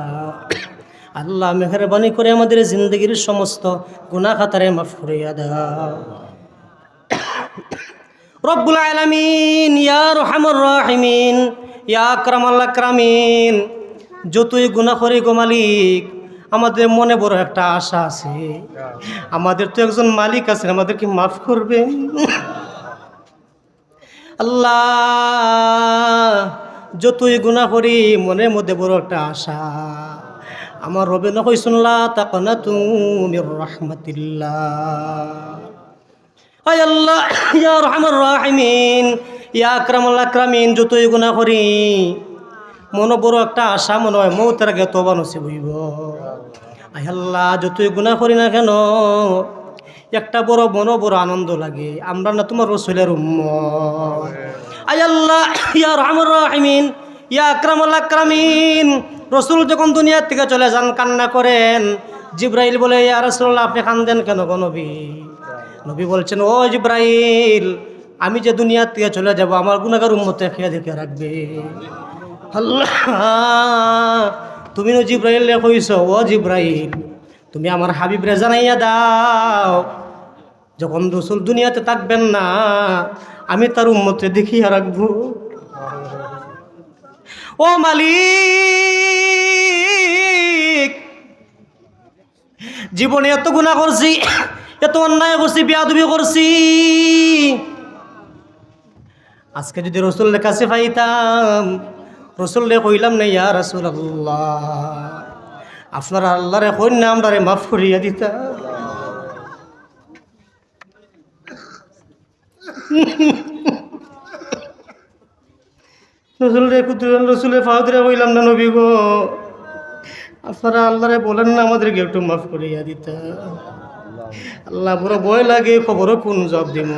আল্লাহ মেহেরবানি করে আমাদের জিন্দগির সমস্ত গুনাহ খাতারে মাফ করিয়া দাও রব্বুল আলামিন ইয়া আরহামুর রাহিমিন ইয়া আকরামাল আকরামিন যতই গুনাহ করি গো মালিক আমাদের মনে বড় একটা আশা আছে আমাদের তো একজন মালিক আছেন আমাদেরকে মাফ করবেন আল্লাহ যতই গুনাহ করি মনের মধ্যে বড় একটা আশা আমার রবে না কইসুন লা তাকনাতু মির রাহমাতিল্লাহ আয় আল্লাহ ইয়া আরহামুর রাহিমিন ইয়া আকরামুল আকরামিন যতই গুনাহ করি মনে বড় একটা আশা মনে হয় মৌতের আগে তওবা নসিব হইব আয় আল্লাহ যতই গুনাহ করি না কেন একটা বড় বড় আনন্দ লাগে আমরা না তোমার রাসূলের উম্মত আয় আল্লাহ ইয়া আরহামুর রাহিমিন ইয়া আকরামুল আকরামিন রাসূল যখন দুনিয়া থেকে চলে যান কান্না করেন জিবরাইল বলে ইয়া রাসূলুল্লাহ আপনি কাঁদেন কেন গো নবী নবী বলছেন ও জিবরাইল আমি যে দুনিয়া থেকে চলে যাব আমার গুনাহগার উম্মতকে খেয়ে দেখে রাখবে আল্লাহ তুমি নো জিবরাইল কইছো ও জিবরাইল তুমি আমার হাবিবরে জানাইয়া দাও যখন রাসূল দুনিয়াতে থাকবেন না আমি তার উম্মতকে দেখিয়া রাখবো ও মালিক জীবনে এত গুনাহ করছি এত অন্যায় করছি বেয়াদবি করছি আজকে যদি রাসূলের কাছে পাইতাম রাসূলরে কইলাম না ইয়া রাসূলুল্লাহ আপনার আল্লাহরে কইন না আমরারে মাফ করিয়া দিতা রাসূলরে কুতুল রাসূলের ফাদরে কইলাম না নবী গো আপনারা আল্লাহরে বলেন না আমাদেরকে একটু মাফ করিয়া দিতা আল্লাহ বড় ভয় লাগে খবরও কোন জবাব দিব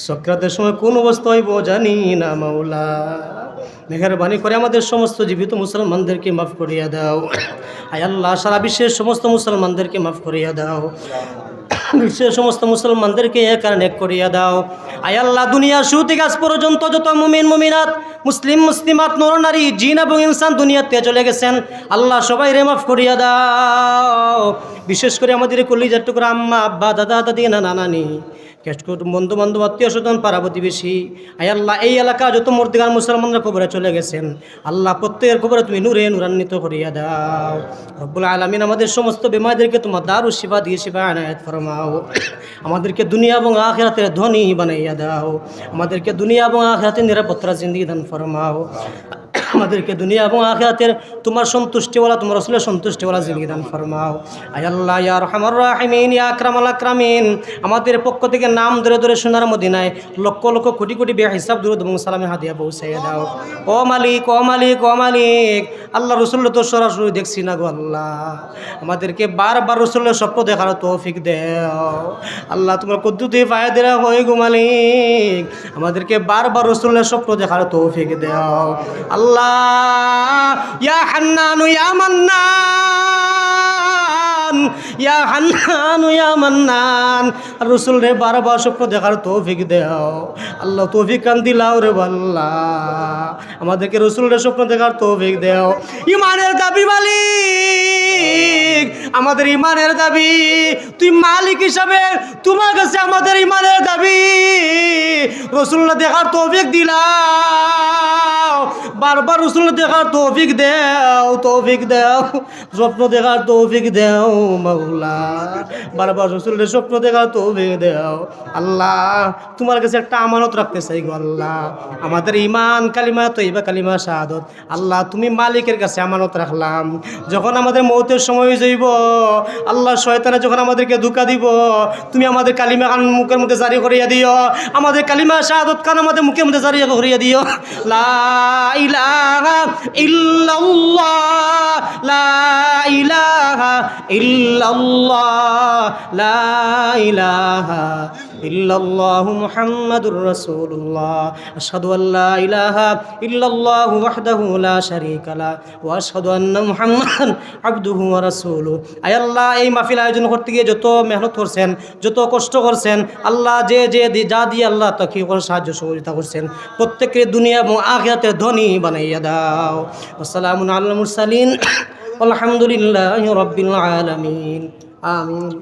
সক্রাতের সময় কোন অবস্থা হইব জানি না মাওলা মেহেরবানি করে আমাদের সমস্ত জীবিত মুসলমানদেরকে মাফ করিয়া দাও আয় আল্লাহ সারা বিশ্বের সমস্ত মুসলমানদেরকে মাফ করিয়া দাও বিশ্বের সমস্ত মুসলমানদেরকে এক কারণে করিয়া দাও আয় আল্লাহ দুনিয়ার শুরু থেকে আজ পর্যন্ত যত মুমিন মুমিনাত মুসলিম মুসলিমাত নর নারী জিন এবং ইনসান দুনিয়াতে চলে গেছেন আল্লাহ সবাই রে মাফ করিয়া দাও বিশেষ করে আমাদের কলিজার টুকরা আম্মা আব্বা দাদা দাদি নানা নানি কেষ্টকুট বন্ধু বান্ধব আত্মীয় স্বজন পাড়া প্রতিবেশী আয় আল্লাহ এই এলাকা যত মূর্তিগার মুসলমানরা কবরে চলে গেছেন আল্লাহ প্রত্যেকের কবরে তুমি নূরে নূরান্বিত করিয়া দাও রব্বুল আলামিন আমাদের সমস্ত বেমারদেরকে তোমার দারু শিফা দিয়ে শিফা আনায়াত ফরমাও আমাদেরকে দুনিয়া এবং আখিরাতের ধনী বানাইয়া দাও আমাদেরকে দুনিয়া এবং আখিরাতের নিরাপত্তা জিন্দেগি দান ফরমাও আমাদেরকে দুনিয়া এবং আখিরাতের তোমার সন্তুষ্টিওয়ালা, তোমার রাসূলের সন্তুষ্টিওয়ালা জিন্দেগি দান ফরমাও। আয় আল্লাহ ইয়া আরহামার রাহিমিন, ইয়া আকরামাল আকরামিন, আমাদের পক্ষ থেকে নাম ধরে ধরে সোনার মদিনায় লক্ষ লক্ষ কোটি কোটি বেহিসাব দুরূদ এবং সালামের হাদিয়া পৌঁছাইয়া দাও। ও মালিক, ও মালিক, ও মালিক, আল্লাহ রাসূল তো সরাসরি দেখছি না গো আল্লাহ, আমাদেরকে বারবার রাসূলের স্বপ্ন দেখার তৌফিক দাও আল্লাহ। তোমার কুদ্দুতি পায়ে দেরা হয় গো মালিক, আমাদেরকে বারবার রাসূলের স্বপ্ন দেখার তৌফিক দাও আল্লাহ। ইয়া হান্নানু ইয়া মান্নান, ইয়া হান্নানু ইয়া মান্নান, রাসূল রে বারবার স্বপ্ন দেখার তৌফিক দাও আল্লাহ। তৌফিক কান দিলাও রে আল্লাহ, আমাদেরকে রাসূলের স্বপ্ন দেখার তৌফিক দাও। ইমানের দাবি মালিক, আমাদের ইমানের দাবি, তুই মালিক হিসাবে তোমার কাছে আমাদের ইমানের দাবি, রাসূলুল্লাহ দেখার তৌফিক দিলাও, বারবার রাসূলুল্লাহ দেখার তৌফিক দাও, তৌফিক দাও, স্বপ্ন দেখার তৌফিক দাও মাওলা, বারবার রাসূলের স্বপ্ন দেখার তৌফিক দাও আল্লাহ। তোমার কাছে একটা আমানত রাখতে চাই গো আল্লাহ, আমাদের ইমান কালিমা তয়্যিবা কালিমা শাহাদাত আল্লাহ তুমি মালিকের কাছে আমানত রাখলাম। যখন আমাদের মৌতের সময় যাইব আল্লাহ, শয়তানে যখন আমাদেরকে ধোঁকা দিব, তুমি আমাদের কালিমা খান মুখের মধ্যে জারি করিয়া দিও, আমাদের কালিমা শাহাদাত খান আমাদের মুখের মধ্যে জারি করিয়া দিও। লা ইলাহা ইল্লাল্লাহ, লা ইলাহা ইল্লাল্লাহ, লা ইলাহা ইল্লাল্লাহু মুহাম্মাদুর রাসূলুল্লাহ, আশহাদু আল্লা ইলাহা ইল্লাল্লাহু ওয়াহদাহু লা শারীকা লা ওয়া আশহাদু আন্না মুহাম্মাদান আবদুহু ওয়া রাসূলুহু। আয় আল্লাহ, এই মাহফিল আয়োজন করতে গিয়ে যত মেহনত করছেন, যত কষ্ট করছেন আল্লাহ, যে যে যা দিয়ে আল্লাহ তাকে সাহায্য সহযোগিতা করছেন, প্রত্যেকের দুনিয়া এবং আখিরাতের ধনী বানাইয়া দাও। আসসালামু আলাল মুরসালিন, আলহামদুলিল্লাহি রাব্বিল আলামিন, আমিন।